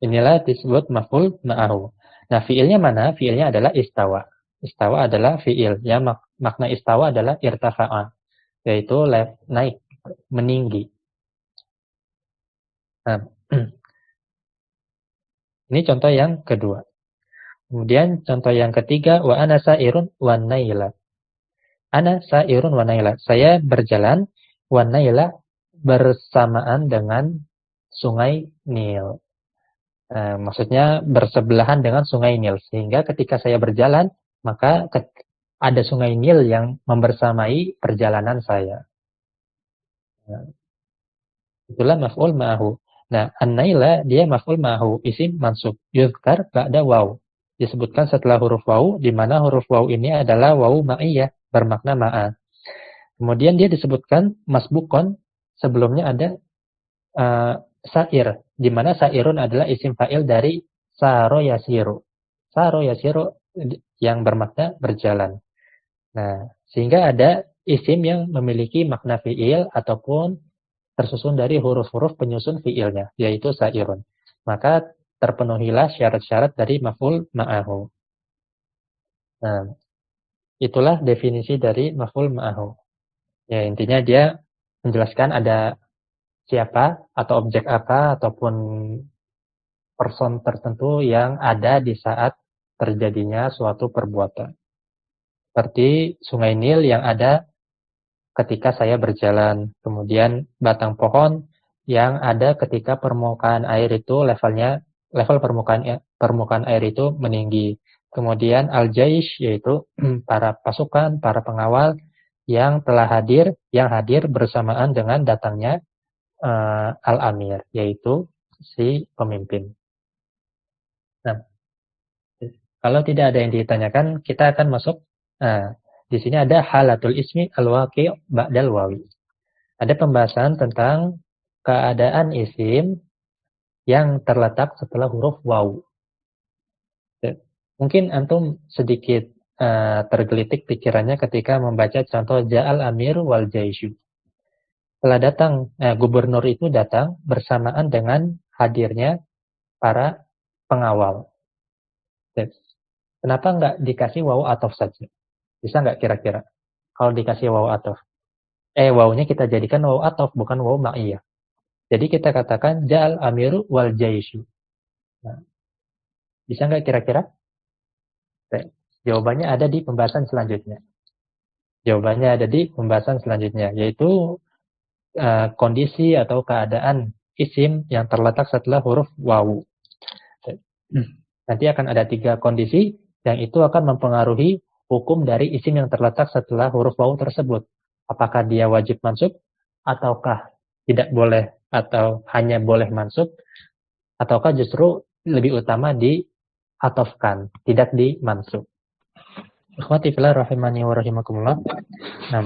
inilah disebut maf'ul ma'ahu. Nah, fiilnya mana? Fiilnya adalah istawa. Istawa adalah fiil. Ya, makna istawa adalah irtafa'a, yaitu naik, meninggi. Nah, ini contoh yang kedua. Kemudian contoh yang ketiga, wa ana sa'irun wa naila. Ana sa'irun wa naila. Saya berjalan wa naila bersamaan dengan sungai Nil. Maksudnya bersebelahan dengan sungai Nil. Sehingga ketika saya berjalan, maka ada sungai Nil yang membersamai perjalanan saya. Nah, itulah maf'ul ma'ahu. Nah, an-naila dia maf'ul ma'ahu, isim mansub. Yuzkar ba'da waw. Disebutkan setelah huruf waw, di mana huruf waw ini adalah waw ma'iyah, bermakna ma'a. Kemudian dia disebutkan masbukon, sebelumnya ada sa'ir, di mana sa'irun adalah isim fa'il dari sa'ro yasiru. Sa'ro yasiru yang bermakna berjalan. Nah, sehingga ada isim yang memiliki makna fi'il ataupun tersusun dari huruf-huruf penyusun fi'ilnya, yaitu sa'irun. Maka terpenuhilah syarat-syarat dari maf'ul ma'ahu. Nah, itulah definisi dari maf'ul ma'ahu. Ya, intinya dia menjelaskan ada siapa atau objek apa ataupun person tertentu yang ada di saat terjadinya suatu perbuatan. Seperti sungai Nil yang ada ketika saya berjalan. Kemudian batang pohon yang ada ketika permukaan air itu level permukaan air itu meninggi. Kemudian al-jaish yaitu para pasukan, para pengawal yang telah hadir, yang hadir bersamaan dengan datangnya al-amir, yaitu si pemimpin. Nah, kalau tidak ada yang ditanyakan, kita akan masuk. Nah, di sini ada halatul ismi al-waqi' ba'dal wawi. Ada pembahasan tentang keadaan isim yang terletak setelah huruf waw. Mungkin antum sedikit tergelitik pikirannya ketika membaca contoh ja'al amir wal jaisyu. Setelah datang, gubernur itu datang bersamaan dengan hadirnya para pengawal. Kenapa nggak dikasih waw atof saja? Bisa nggak kira-kira? Kalau dikasih waw atof. Wawunya kita jadikan waw ataf, bukan waw ma'iyah. Jadi kita katakan ja'al amiru wal jaishu. Nah, bisa nggak kira-kira? Jawabannya ada di pembahasan selanjutnya. Jawabannya ada di pembahasan selanjutnya, yaitu kondisi atau keadaan isim yang terletak setelah huruf wawu. Nanti akan ada 3 kondisi yang itu akan mempengaruhi hukum dari isim yang terletak setelah huruf wawu tersebut. Apakah dia wajib mansub, ataukah tidak boleh, atau hanya boleh mansub, ataukah justru lebih utama diatofkan, tidak dimansub. Ikhwati fillah rahimani wa rahimakumullah. Nah,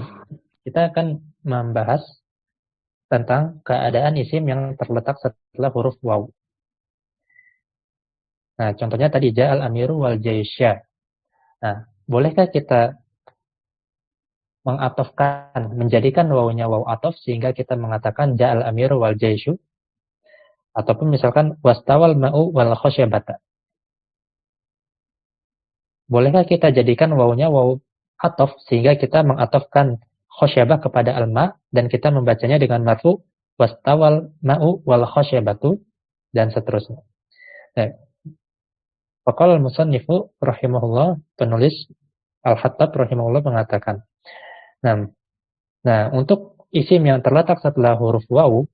kita akan membahas tentang keadaan isim yang terletak setelah huruf waw. Nah, contohnya tadi ja'al amiru wal jaisya. Nah, bolehkah kita mengatofkan, menjadikan wawunya waw atof sehingga kita mengatakan ja'al amiru wal jaisyu? Ataupun misalkan wastawal ma'u wal khosyabata. Bolehkah kita jadikan wawunya waw atof sehingga kita mengatofkan khosyabah kepada al-ma dan kita membacanya dengan marfu wastawal ma'u wal khosyabatu dan seterusnya. Nah, faqala al-musannifu rahimahullah, penulis Al-Hattab rahimahullah mengatakan. Nah, untuk isim yang terletak setelah huruf wawu,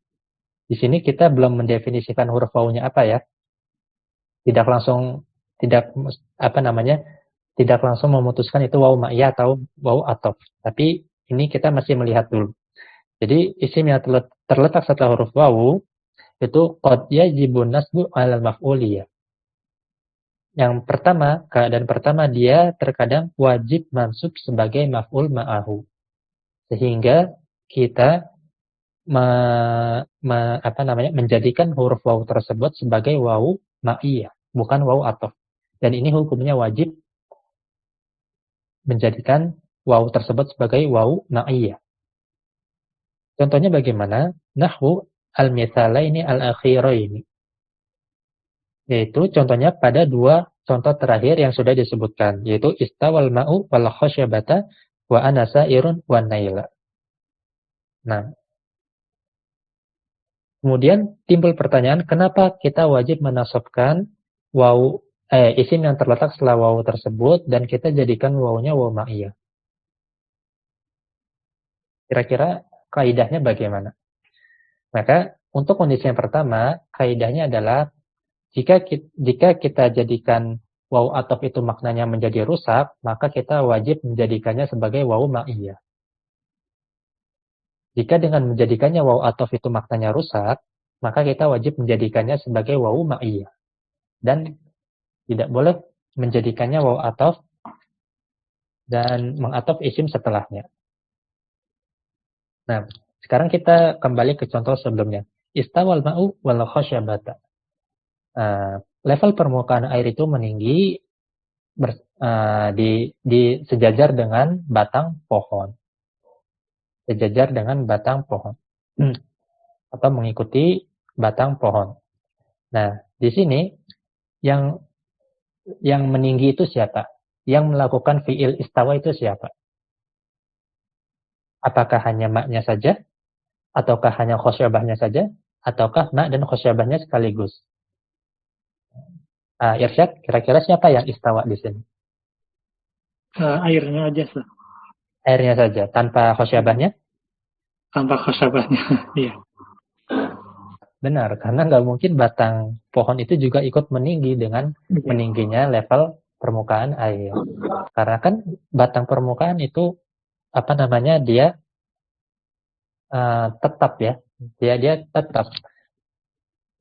di sini kita belum mendefinisikan huruf wawunya apa ya. Tidak langsung memutuskan itu wawu ma'iyah atau wawu atof. Tapi ini kita masih melihat dulu. Jadi isim yang terletak setelah huruf wawu itu qad yajibun nasbu 'alal maf'uliyah. Yang pertama, keadaan pertama dia terkadang wajib mansub sebagai maf'ul ma'ahu. Sehingga kita menjadikan huruf wawu tersebut sebagai wawu ma'iyah, bukan wawu atof. Dan ini hukumnya wajib menjadikan wawu tersebut sebagai wawu ma'iyah. Contohnya bagaimana? Nahwu al-mithalaini al-akhiraini. Yaitu contohnya pada 2 contoh terakhir yang sudah disebutkan, yaitu istawal ma'u wal khosyabata wa anasa irun wa naila. Nah, kemudian timbul pertanyaan, kenapa kita wajib menasabkan wawu isim yang terletak setelah wawu tersebut dan kita jadikan wawunya wawu ma'iyah? Kira-kira kaidahnya bagaimana? Maka untuk kondisi yang pertama, kaidahnya adalah jika kita jadikan wawu atof itu maknanya menjadi rusak, maka kita wajib menjadikannya sebagai wawu ma'iyah. Jika dengan menjadikannya wawu atof itu maknanya rusak, maka kita wajib menjadikannya sebagai wawu ma'iyah. Dan tidak boleh menjadikannya wawu atof dan mengatof isim setelahnya. Nah, sekarang kita kembali ke contoh sebelumnya. Istawal ma'u wal khosyabata. Level permukaan air itu meninggi sejajar dengan batang pohon. Sejajar dengan batang pohon. Atau mengikuti batang pohon. Nah, di sini yang meninggi itu siapa? Yang melakukan fi'il istawa itu siapa? Apakah hanya maknya saja? Ataukah hanya khosyabahnya saja? Ataukah mak dan khosyabahnya sekaligus? Irsyad, kira-kira siapa yang istawa di sini? Airnya aja, Ustaz. Airnya saja, tanpa khosyabahnya? Tanpa khosyabahnya, iya. Benar, karena nggak mungkin batang pohon itu juga ikut meninggi dengan meningginya level permukaan air. Karena kan batang permukaan itu dia tetap ya, dia tetap.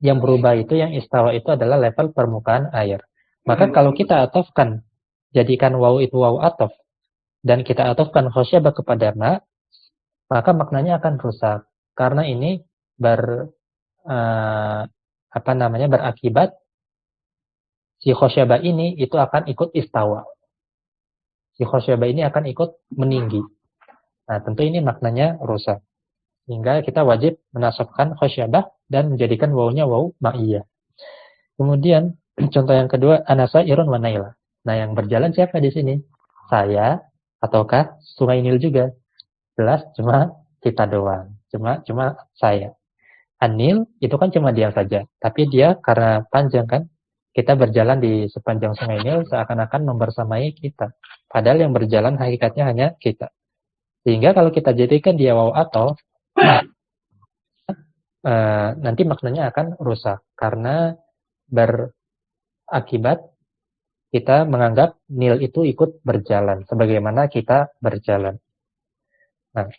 Yang berubah itu, yang istawa itu adalah level permukaan air. Maka kalau kita atofkan, jadikan wawu itu wawu atof, dan kita atofkan khosyabah kepada ma, maka maknanya akan rusak. Karena ini berakibat si khosyabah ini itu akan ikut istawa. Si khosyabah ini akan ikut meninggi. Nah, tentu ini maknanya rusak. Sehingga kita wajib menasabkan khosyabah dan menjadikan wawunya wawu ma'iyah. Kemudian contoh yang kedua, anasa irun wa naila. Nah, yang berjalan siapa di sini? Saya ataukah Sungai Nil juga? Jelas, cuma kita doang. Cuma saya. Anil itu kan cuma dia saja. Tapi dia karena panjang kan, kita berjalan di sepanjang sungai Nil seakan-akan membersamai kita. Padahal yang berjalan hakikatnya hanya kita. Sehingga kalau kita jadikan dia waw atau nanti maknanya akan rusak. Karena berakibat kita menganggap Nil itu ikut berjalan. Sebagaimana kita berjalan. Nah,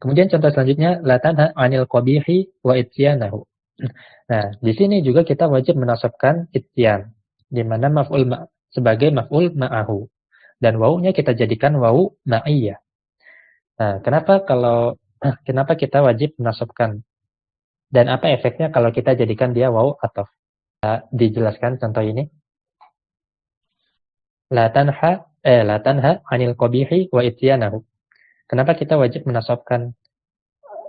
kemudian contoh selanjutnya, la tanha 'anil qabihi wa ityanahu. Nah, di sini juga kita wajib menasabkan ityan, di mana maf'ul sebagai maf'ul ma'ahu. Dan wawunya kita jadikan wawu ma'iyah. Nah, kenapa kita wajib menasabkan? Dan apa efeknya kalau kita jadikan dia wawu ataf? Dijelaskan contoh ini. La tanha 'anil qabihi wa ityanahu. Kenapa kita wajib menasabkan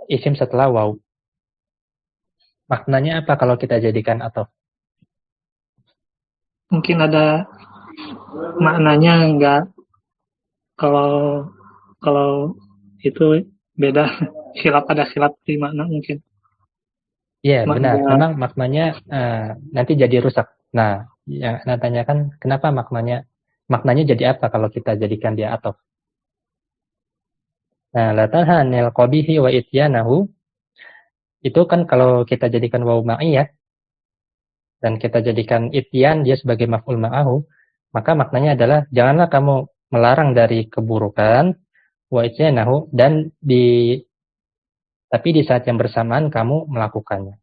isim setelah wawu? Maknanya apa kalau kita jadikan ataf? Mungkin ada maknanya enggak, kalau itu beda, ada khilaf di makna mungkin. Iya, benar. Memang maknanya nanti jadi rusak. Nah, yang Anda tanyakan kenapa maknanya jadi apa kalau kita jadikan dia ataf? Nah, la tanha 'anil qabihi wa ityanahu itu kan kalau kita jadikan wawu ma'iyah dan kita jadikan ityan dia sebagai maf'ul ma'ahu, maka maknanya adalah janganlah kamu melarang dari keburukan wa ityanahu dan tapi di saat yang bersamaan kamu melakukannya.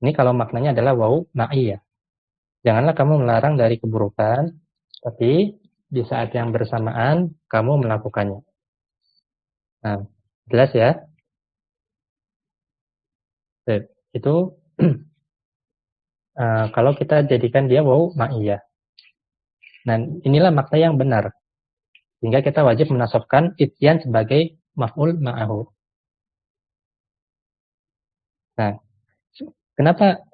Ini kalau maknanya adalah wawu ma'iyah. Janganlah kamu melarang dari keburukan, tapi di saat yang bersamaan kamu melakukannya. Nah, jelas ya? Itu kalau kita jadikan dia wawu ma'iyah. Nah, inilah makna yang benar. Sehingga kita wajib menasabkan ityan sebagai maf'ul ma'ahu. Nah, kenapa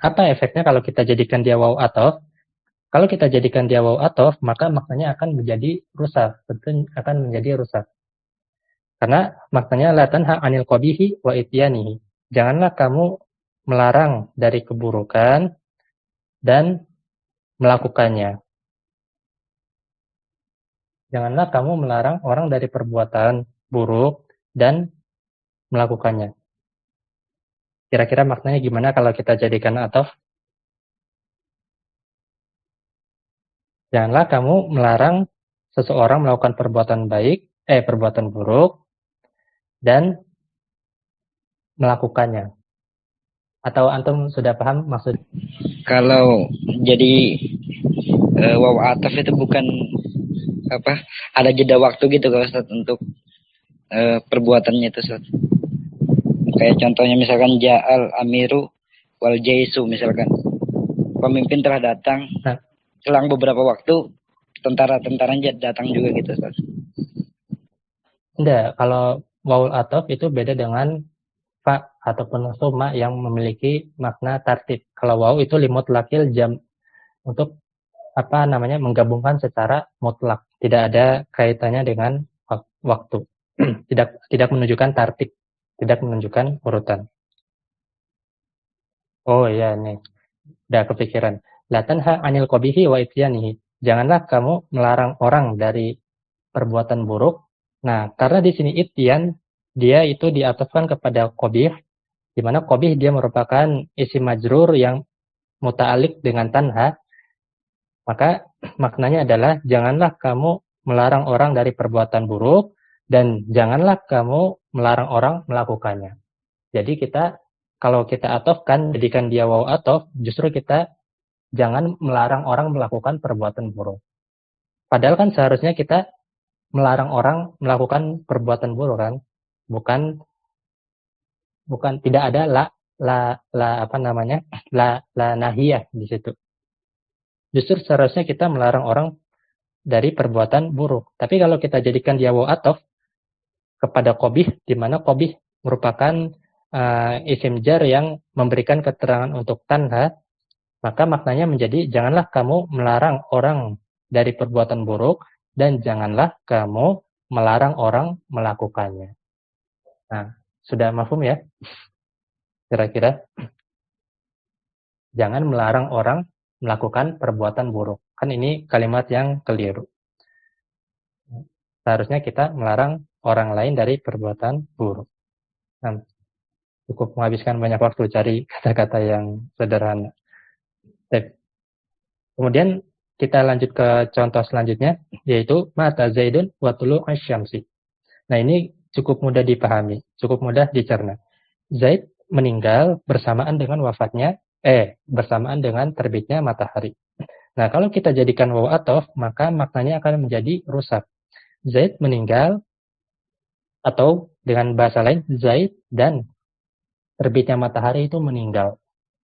apa efeknya kalau kita jadikan dia wawu ataf? Kalau kita jadikan dia wawu ataf, maka maknanya akan menjadi rusak. Betul, akan menjadi rusak. Karena maknanya la tanha 'anil qabihi wa ityanihi. Janganlah kamu melarang dari keburukan dan melakukannya. Janganlah kamu melarang orang dari perbuatan buruk dan melakukannya. Kira-kira maknanya gimana kalau kita jadikan ataf? Janganlah kamu melarang seseorang melakukan perbuatan buruk dan melakukannya. Atau antum sudah paham maksud? Kalau jadi waw ataf itu bukan ada jeda waktu gitu kalau Ustaz untuk perbuatannya itu Ustaz. Kayak contohnya misalkan ja'al amiru wal jaisu misalkan. Pemimpin telah datang. Nah, selang beberapa waktu tentara-tentaranya datang juga gitu Ustaz. Enggak, kalau waul ataf itu beda dengan fa ataupun summa yang memiliki makna tartib. Kalau waw itu limut lakil jam untuk menggabungkan secara mutlak. Tidak ada kaitannya dengan waktu. tidak menunjukkan tartib, tidak menunjukkan urutan. Oh iya nih. Udah kepikiran. La tanha 'anil qabihi wa ityanihi. Janganlah kamu melarang orang dari perbuatan buruk. Nah, karena di sini ityan dia itu diatafkan kepada qabih, di mana qabih dia merupakan isim majrur yang muta'alliq dengan tanha. Maka maknanya adalah janganlah kamu melarang orang dari perbuatan buruk dan janganlah kamu melarang orang melakukannya. Jadi kalau kita atofkan, jadikan dia waw atof, justru kita jangan melarang orang melakukan perbuatan buruk. Padahal kan seharusnya kita melarang orang melakukan perbuatan buruk kan? Bukan tidak ada la nahiyah di situ. Justru seharusnya kita melarang orang dari perbuatan buruk. Tapi kalau kita jadikan dia waw atof kepada qabih, di mana qabih merupakan isim jar yang memberikan keterangan untuk tanha, maka maknanya menjadi janganlah kamu melarang orang dari perbuatan buruk dan janganlah kamu melarang orang melakukannya. Nah, sudah mafhum ya? Kira-kira jangan melarang orang melakukan perbuatan buruk. Kan ini kalimat yang keliru. Seharusnya kita melarang orang lain dari perbuatan buruk. Nah, cukup menghabiskan banyak waktu cari kata-kata yang sederhana. Baik. Kemudian kita lanjut ke contoh selanjutnya, yaitu mata Zaidun wa tulu'u syamsi. Nah, ini cukup mudah dipahami, cukup mudah dicerna. Zaid meninggal bersamaan dengan bersamaan dengan terbitnya matahari. Nah, kalau kita jadikan waw athof, maka maknanya akan menjadi rusak. Zaid meninggal, atau dengan bahasa lain, Zaid dan terbitnya matahari itu meninggal.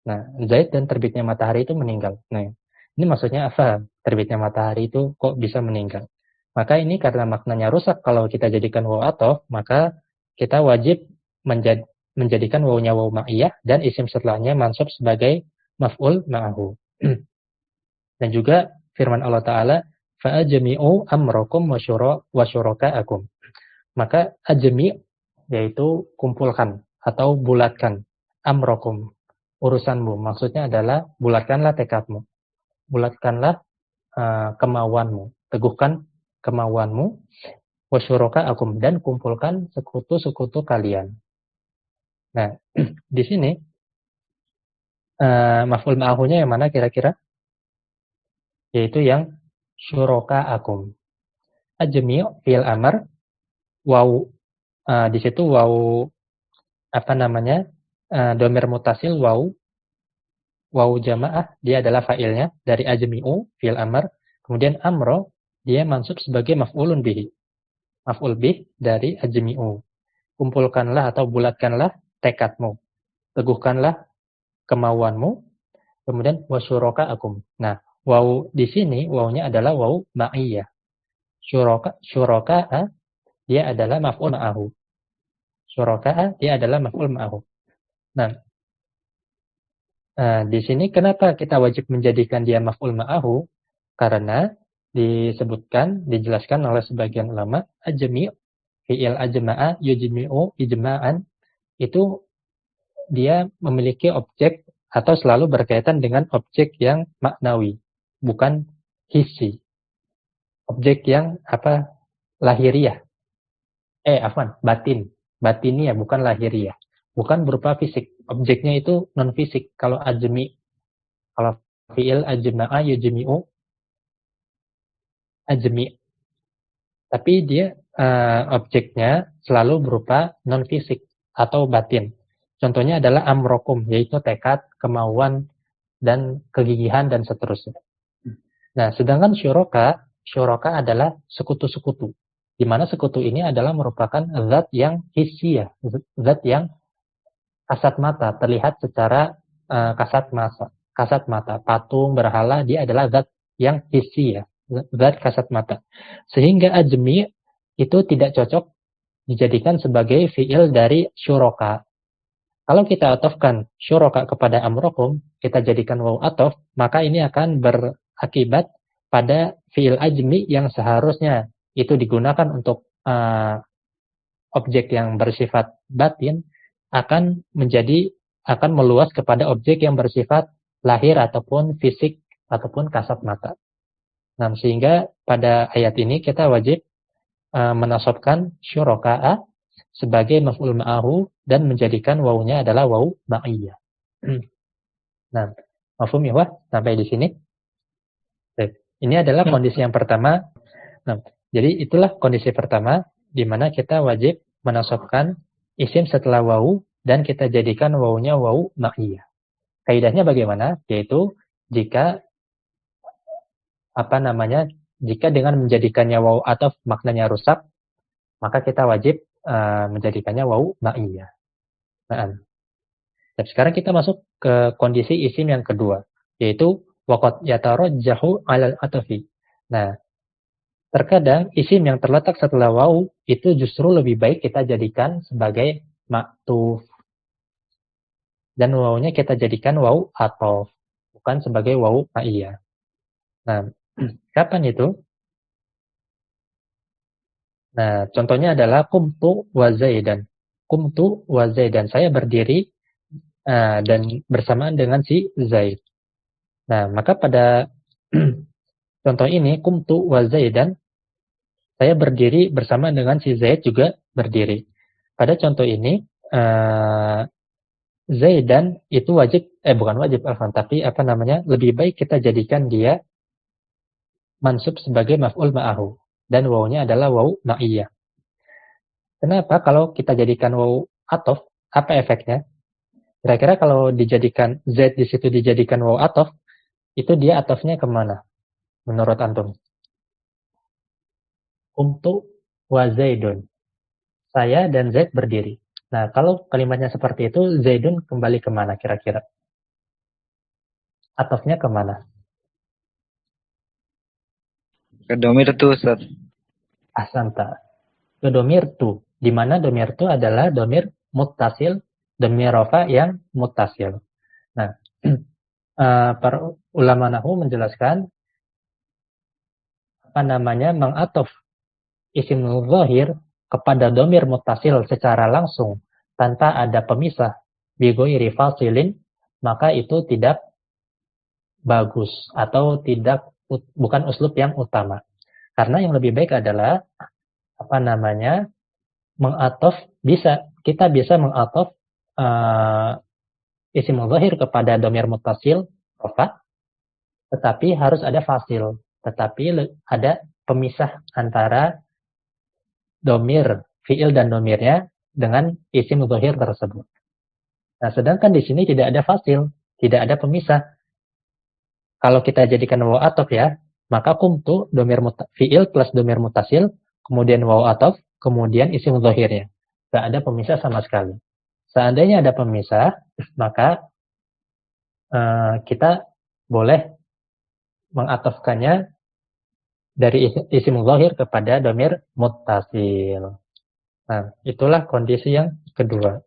Nah, Zaid dan terbitnya matahari itu meninggal. Nah, ini maksudnya apa? Terbitnya matahari itu kok bisa meninggal? Maka ini karena maknanya rusak, kalau kita jadikan waw athof, maka kita wajib menjadikan wawnya waw ma'iyah dan isim setelahnya mansub sebagai maf'ul ma'ahu. Dan juga firman Allah Ta'ala, fa'ajmi'u amrakum wa syuraka'akum. Maka ajmi' yaitu kumpulkan atau bulatkan, amrakum urusanmu, maksudnya adalah bulatkanlah tekadmu, bulatkanlah kemauanmu, teguhkan kemauanmu, wa syuraka'akum, dan kumpulkan sekutu-sekutu kalian. Nah, di sini maf'ul ma'ahunya yang mana kira-kira? Yaitu yang syuraka'akum. Ajmi' fi'il amr, waw di situ waw domir mutasil waw jamaah, dia adalah fa'ilnya dari ajmi'u fi'il amr. Kemudian amro dia mansub sebagai maf'ulun bihi, maf'ul bih dari ajmi'u. Kumpulkanlah atau bulatkanlah tekadmu, teguhkanlah kemauanmu. Kemudian wasyuraka'akum. Nah, waw di sini wawnya adalah waw ma'iyah. Syuraka'a dia adalah maf'ul ma'ahu. Syuraka'a dia adalah maf'ul ma'ahu. Nah, di sini kenapa kita wajib menjadikan dia maf'ul ma'ahu? Karena dijelaskan oleh sebagian ulama, ajmi' fi'il ajma'a yujmi'u ijma'an, itu dia memiliki objek atau selalu berkaitan dengan objek yang maknawi, bukan hissi. Objek yang lahiriah. Batiniyah, bukan lahiriah. Bukan berupa fisik. Objeknya itu non fisik. Kalau ajmi, kalau fi'il ajma'a yujmi'u ajmi. Tapi dia objeknya selalu berupa non fisik atau batin. Contohnya adalah amrokum, yaitu tekad, kemauan, dan kegigihan, dan seterusnya. Nah, sedangkan syuraka adalah sekutu-sekutu. Di mana sekutu ini adalah merupakan zat yang hissiyah, zat yang kasat mata, terlihat secara kasat mata. Patung, berhala, dia adalah zat yang hissiyah, zat kasat mata. Sehingga ajmi itu tidak cocok dijadikan sebagai fi'il dari syuraka. Kalau kita atofkan syuraka kepada amrokum, kita jadikan waw atof, maka ini akan berakibat pada fi'il ajmi yang seharusnya itu digunakan untuk objek yang bersifat batin, akan meluas kepada objek yang bersifat lahir ataupun fisik ataupun kasat mata. Nah, sehingga pada ayat ini kita wajib menasabkan syuraka'a sebagai maf'ul ma'ahu dan menjadikan wawunya adalah waw ma'iyah. Nah, mafhum ya, sampai di sini. Ini adalah kondisi yang pertama. Nah, jadi itulah kondisi pertama di mana kita wajib menasabkan isim setelah waw dan kita jadikan wawunya waw ma'iyah. Kaidahnya bagaimana? Yaitu jika dengan menjadikannya waw atau maknanya rusak, maka kita wajib menjadikannya waw ma'iyah. Nah, sekarang kita masuk ke kondisi isim yang kedua, yaitu waqad yatarajjahu 'alal atfi. Nah, terkadang isim yang terletak setelah waw itu justru lebih baik kita jadikan sebagai ma'tuf. Dan wawnya kita jadikan waw athof, bukan sebagai waw ma'iyah. Nah, Kapan itu? Nah, contohnya adalah kumtu wa zaidan. Kumtu wa zaidan. Saya berdiri dan bersamaan dengan si Zaid. Nah, maka pada contoh ini, kumtu wa zaidan, saya berdiri bersama dengan si Zaid juga berdiri. Pada contoh ini, Zaidan itu wajib, bukan wajib, tapi lebih baik kita jadikan dia mansub sebagai maf'ul ma'ahu. Dan wawunya adalah wawu ma'iyah. Kenapa? Kalau kita jadikan wawu atof, apa efeknya? Kira-kira kalau dijadikan Z di situ dijadikan wawu atof, itu dia atofnya kemana? Menurut antum? Kumtu wa Zaidun. Saya dan Zaid berdiri. Nah, kalau kalimatnya seperti itu, Zaidun kembali kemana kira-kira? Atofnya kemana? Ke domir tuh, Ustaz. Ahsanta. Ke domir tu. Di mana domir tu adalah domir muttasil, domir rofa yang muttasil. Nah, para ulama nahwu menjelaskan mengatof isim zahir kepada domir muttasil secara langsung tanpa ada pemisah bighairi fasilin, maka itu tidak bagus atau bukan uslub yang utama. Karena yang lebih baik adalah mengatof, kita bisa mengatof isim zahir kepada domir muttasil rofa, tetapi harus ada fasil, tetapi ada pemisah antara domir fiil dan domirnya dengan isim zahir tersebut. Nah, sedangkan di sini tidak ada fasil, tidak ada pemisah. Kalau kita jadikan wawu atof ya, maka kumtu domir fiil plus domir mutasil, kemudian wawu atof, kemudian isim zahirnya. Tidak ada pemisah sama sekali. Seandainya ada pemisah, maka kita boleh mengatofkannya dari isim zahir kepada domir muttasil. Nah, itulah kondisi yang kedua.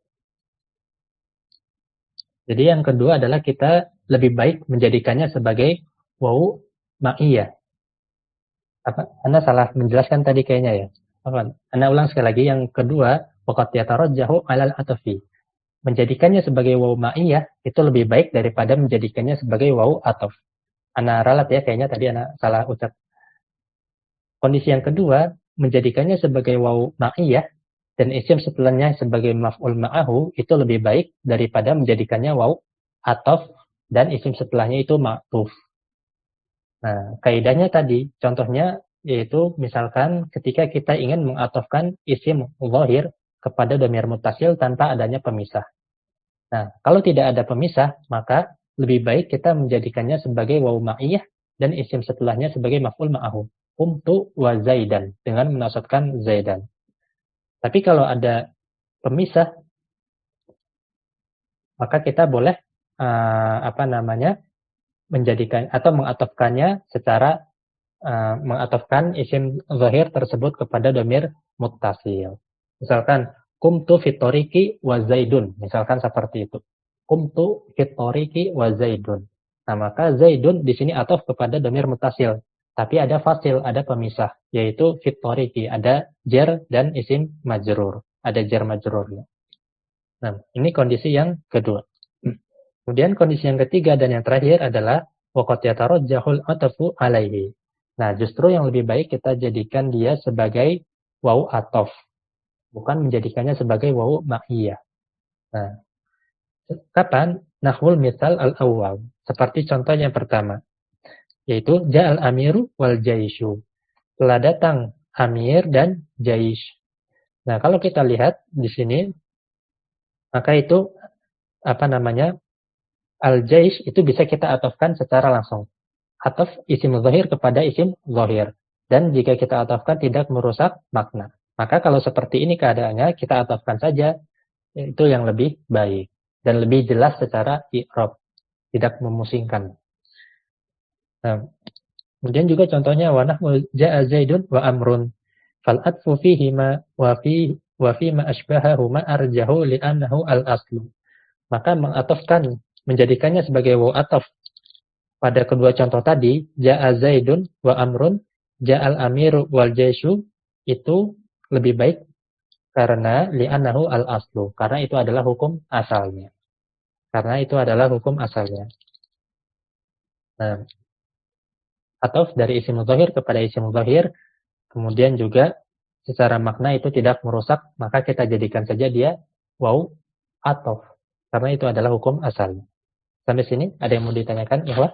Jadi yang kedua adalah kita lebih baik menjadikannya sebagai wawu ma'iyah. Anda salah menjelaskan tadi kayaknya ya. Anda ulang sekali lagi. Yang kedua, waqad yatarajjahu 'alal atfi. Menjadikannya sebagai wawu ma'iyah itu lebih baik daripada menjadikannya sebagai wawu ataf. Anda ralat ya, kayaknya tadi Anda salah ucap. Kondisi yang kedua, menjadikannya sebagai wawu ma'iyah dan isim setelahnya sebagai maf'ul ma'ahu itu lebih baik daripada menjadikannya wawu ataf dan isim setelahnya itu ma'tuf. Nah, kaidahnya tadi, contohnya yaitu misalkan ketika kita ingin mengatofkan isim zahir kepada domir muttasil tanpa adanya pemisah. Nah, kalau tidak ada pemisah, maka lebih baik kita menjadikannya sebagai wawu ma'iyah dan isim setelahnya sebagai maf'ul ma'ahu. Kumtu wa Zaidan, dengan menasabkan Zaidan. Tapi kalau ada pemisah, maka kita boleh menjadikan atau mengatofkannya secara mengatofkan isim zahir tersebut kepada domir muttasil. Misalkan kumtu fitoriki wa Zaidun, misalkan seperti itu. Kumtu fitoriki wa Zaidun. Nah, maka Zaidun di sini atof kepada domir muttasil. Tapi ada fasil, ada pemisah, yaitu fitoriki, ada jar dan isim majrur, ada jar majrurnya. Nah, ini kondisi yang kedua. Kemudian kondisi yang ketiga dan yang terakhir adalah waqad yatarajjahul atafu alaihi. Nah, justru yang lebih baik kita jadikan dia sebagai wawu atof, bukan menjadikannya sebagai wawu ma'iyah. Nah, kapan? Nahwul misal al-awwal, seperti contoh yang pertama, yaitu ja'al amiru wal jaishu. Telah datang amir dan jaish. Nah, kalau kita lihat di sini, maka itu al-jaish itu bisa kita atofkan secara langsung. Atof isim zahir kepada isim zahir. Dan jika kita atofkan tidak merusak makna. Maka kalau seperti ini keadaannya, kita atofkan saja. Itu yang lebih baik. Dan lebih jelas secara i'rab. Tidak memusingkan. Nah, kemudian juga contohnya wa nahwu ja'a Zaidun wa Amrun fal atfu fihi ma wa fi ma asbahahuma arjahu li'annahu al-aslu. Maka mengatofkan, menjadikannya sebagai wawu ataf pada kedua contoh tadi, ja'a Zaidun wa Amrun, ja'al amiru wal jaishu, itu lebih baik karena li'annahu al-aslu. Karena itu adalah hukum asalnya. Karena itu adalah hukum asalnya. Nah, atau dari isim mudhahir kepada isim mudhahir, kemudian juga secara makna itu tidak merusak, maka kita jadikan saja dia waw atof. Karena itu adalah hukum asalnya. Sampai sini ada yang mau ditanyakan, Ikhwah?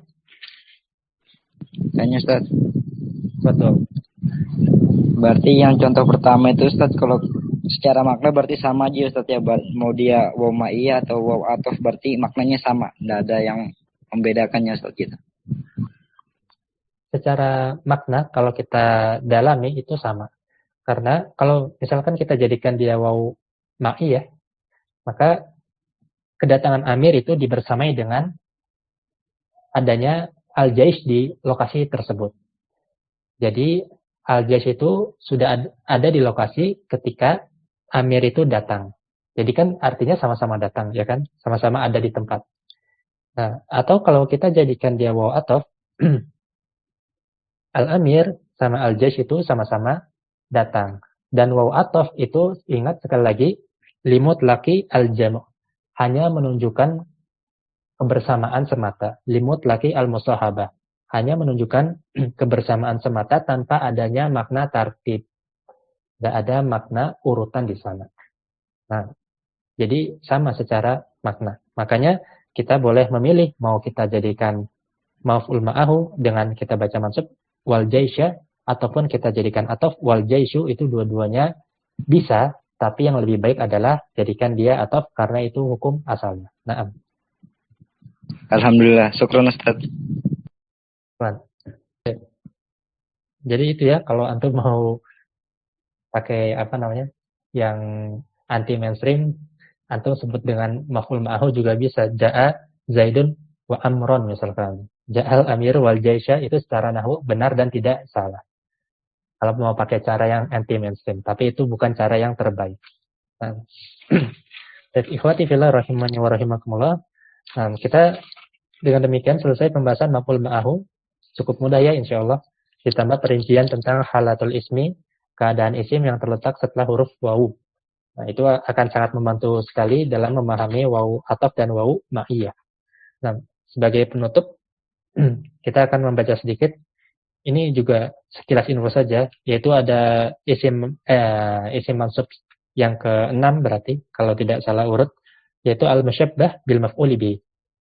Tanya Ustaz. Betul. Berarti yang contoh pertama itu Ustaz, kalau secara makna berarti sama aja Ustaz ya. Mau dia waw ma'iyah atau waw atof berarti maknanya sama. Tidak ada yang membedakannya Ustaz gitu. Secara makna kalau kita dalami itu sama. Karena kalau misalkan kita jadikan dia waw ma'iyah, maka kedatangan Amir itu dibersamai dengan adanya al-jaish di lokasi tersebut. Jadi al-jaish itu sudah ada di lokasi ketika Amir itu datang. Jadi kan artinya sama-sama datang, ya kan? Sama-sama ada di tempat. Nah, atau kalau kita jadikan dia waw atof, al-Amir sama al-jaish itu sama-sama datang. Dan waw atof itu, ingat sekali lagi, limut laki al-jamu'. Hanya menunjukkan kebersamaan semata. Limut laki al-musahabah. Hanya menunjukkan kebersamaan semata tanpa adanya makna tartib. Tidak ada makna urutan di sana. Nah, jadi sama secara makna. Makanya kita boleh memilih mau kita jadikan maf'ul ma'ahu dengan kita baca mansub wal jaisha, ataupun kita jadikan atof wal jaishu, itu dua-duanya bisa, tapi yang lebih baik adalah jadikan dia atof karena itu hukum asalnya. Naam. Alhamdulillah, syukron Ustaz. Jadi itu ya, kalau antum mau pakai apa namanya yang anti mainstream, antum sebut dengan maf'ul ma'ahu juga bisa. Ja'a Zaidun wa Amron misalkan. Ja'al Amir wal Jaisha, itu secara nahwu benar dan tidak salah. Kalau mau pakai cara yang anti mainstream, tapi itu bukan cara yang terbaik. Nah, dan ikhwati fillah rahimani wa rahimakumullah. Nah, kita dengan demikian selesai pembahasan maf'ul ma'ahu. Cukup mudah ya insyaallah. Ditambah perincian tentang halatul ismi, keadaan isim yang terletak setelah huruf wawu. Nah, itu akan sangat membantu sekali dalam memahami wawu atof dan wawu ma'iyah. Nah, sebagai penutup, kita akan membaca sedikit. Ini juga sekilas info saja, yaitu ada isim mansub yang ke-6 berarti, kalau tidak salah urut, yaitu al-musyabbah bil maf'uli bihi.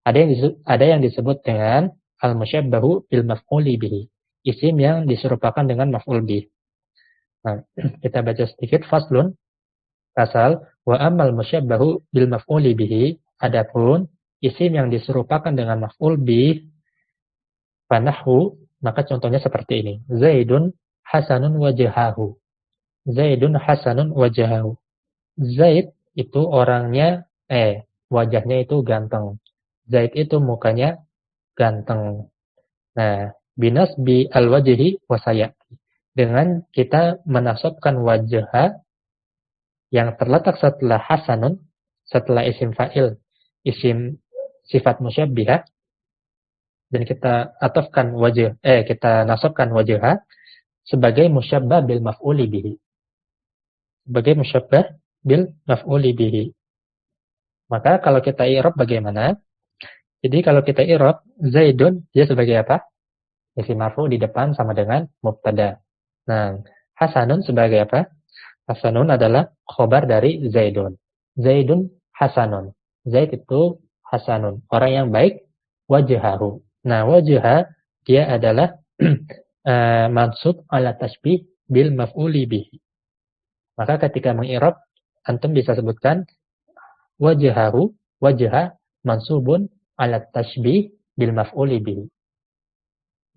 Ada yang disebut dengan al-musyabbahu bil maf'uli bihi. Isim yang diserupakan dengan maf'ul bih. Nah, kita baca sedikit. Faslun, pasal, wa ammal musyabbahu bil maf'uli bihi, adapun isim yang diserupakan dengan maf'ul bih, fanahhu, maka contohnya seperti ini. Zaidun hasanun wajhahu. Zaidun hasanun wajhahu. Zaid itu orangnya, wajahnya itu ganteng. Zaid itu mukanya ganteng. Nah, binasbi al-wajhi wasayati. Dengan kita menasabkan wajah yang terletak setelah hasanun, setelah isim fa'il, isim sifat musyabbihah, dan kita atafkan kita nasabkan wajah sebagai musyabbah bil maf'uli bihi. Sebagai musyabbah bil maf'uli bihi. Maka kalau kita i'rab bagaimana? Jadi kalau kita i'rab, Zaidun dia sebagai apa? Isim marfu di depan sama dengan mubtada. Nah, hasanun sebagai apa? Hasanun adalah khobar dari Zaidun. Zaidun hasanun. Zaid itu hasanun, orang yang baik, wajhahu. Nah, wajha dia adalah mansub ala tasbih bil maf'uli bihi. Maka ketika meng'irab, antum bisa sebutkan wajhahu, wajha mansubun ala tasbih bil maf'uli bihi.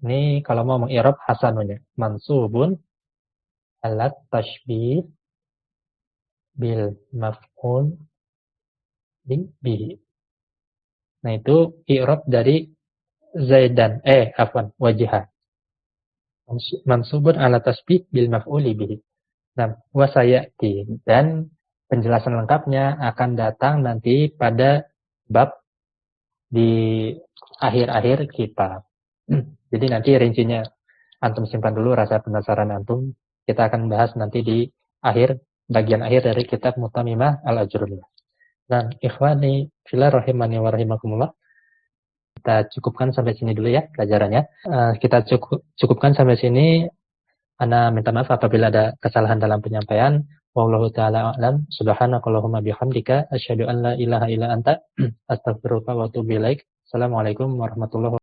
Ini kalau mau meng'irab hasanunnya, mansubun ala tasbih bil maf'ul bihi. Nah, itu i'rab dari Zaidan, wajha. Mansubun ala tasbih bil maf'uli bihi. Nah, wasayati, dan penjelasan lengkapnya akan datang nanti pada bab di akhir-akhir kitab. Jadi nanti rincinya antum simpan dulu rasa penasaran antum. Kita akan bahas nanti di bagian akhir dari kitab Mutamimah Al-Ajrumiyah. Nah, ikhwani fillah rahimani wa rahimakumullah. Kita cukupkan sampai sini dulu ya pelajarannya. Kita cukupkan sampai sini. Ana minta maaf apabila ada kesalahan dalam penyampaian. Wallahu ta'ala a'lam. Subhanakallahumma bihamdika asyhadu an la ilaha illa anta astaghfiruka wa atubu ilaik. Assalamualaikum warahmatullahi wabarakatuh.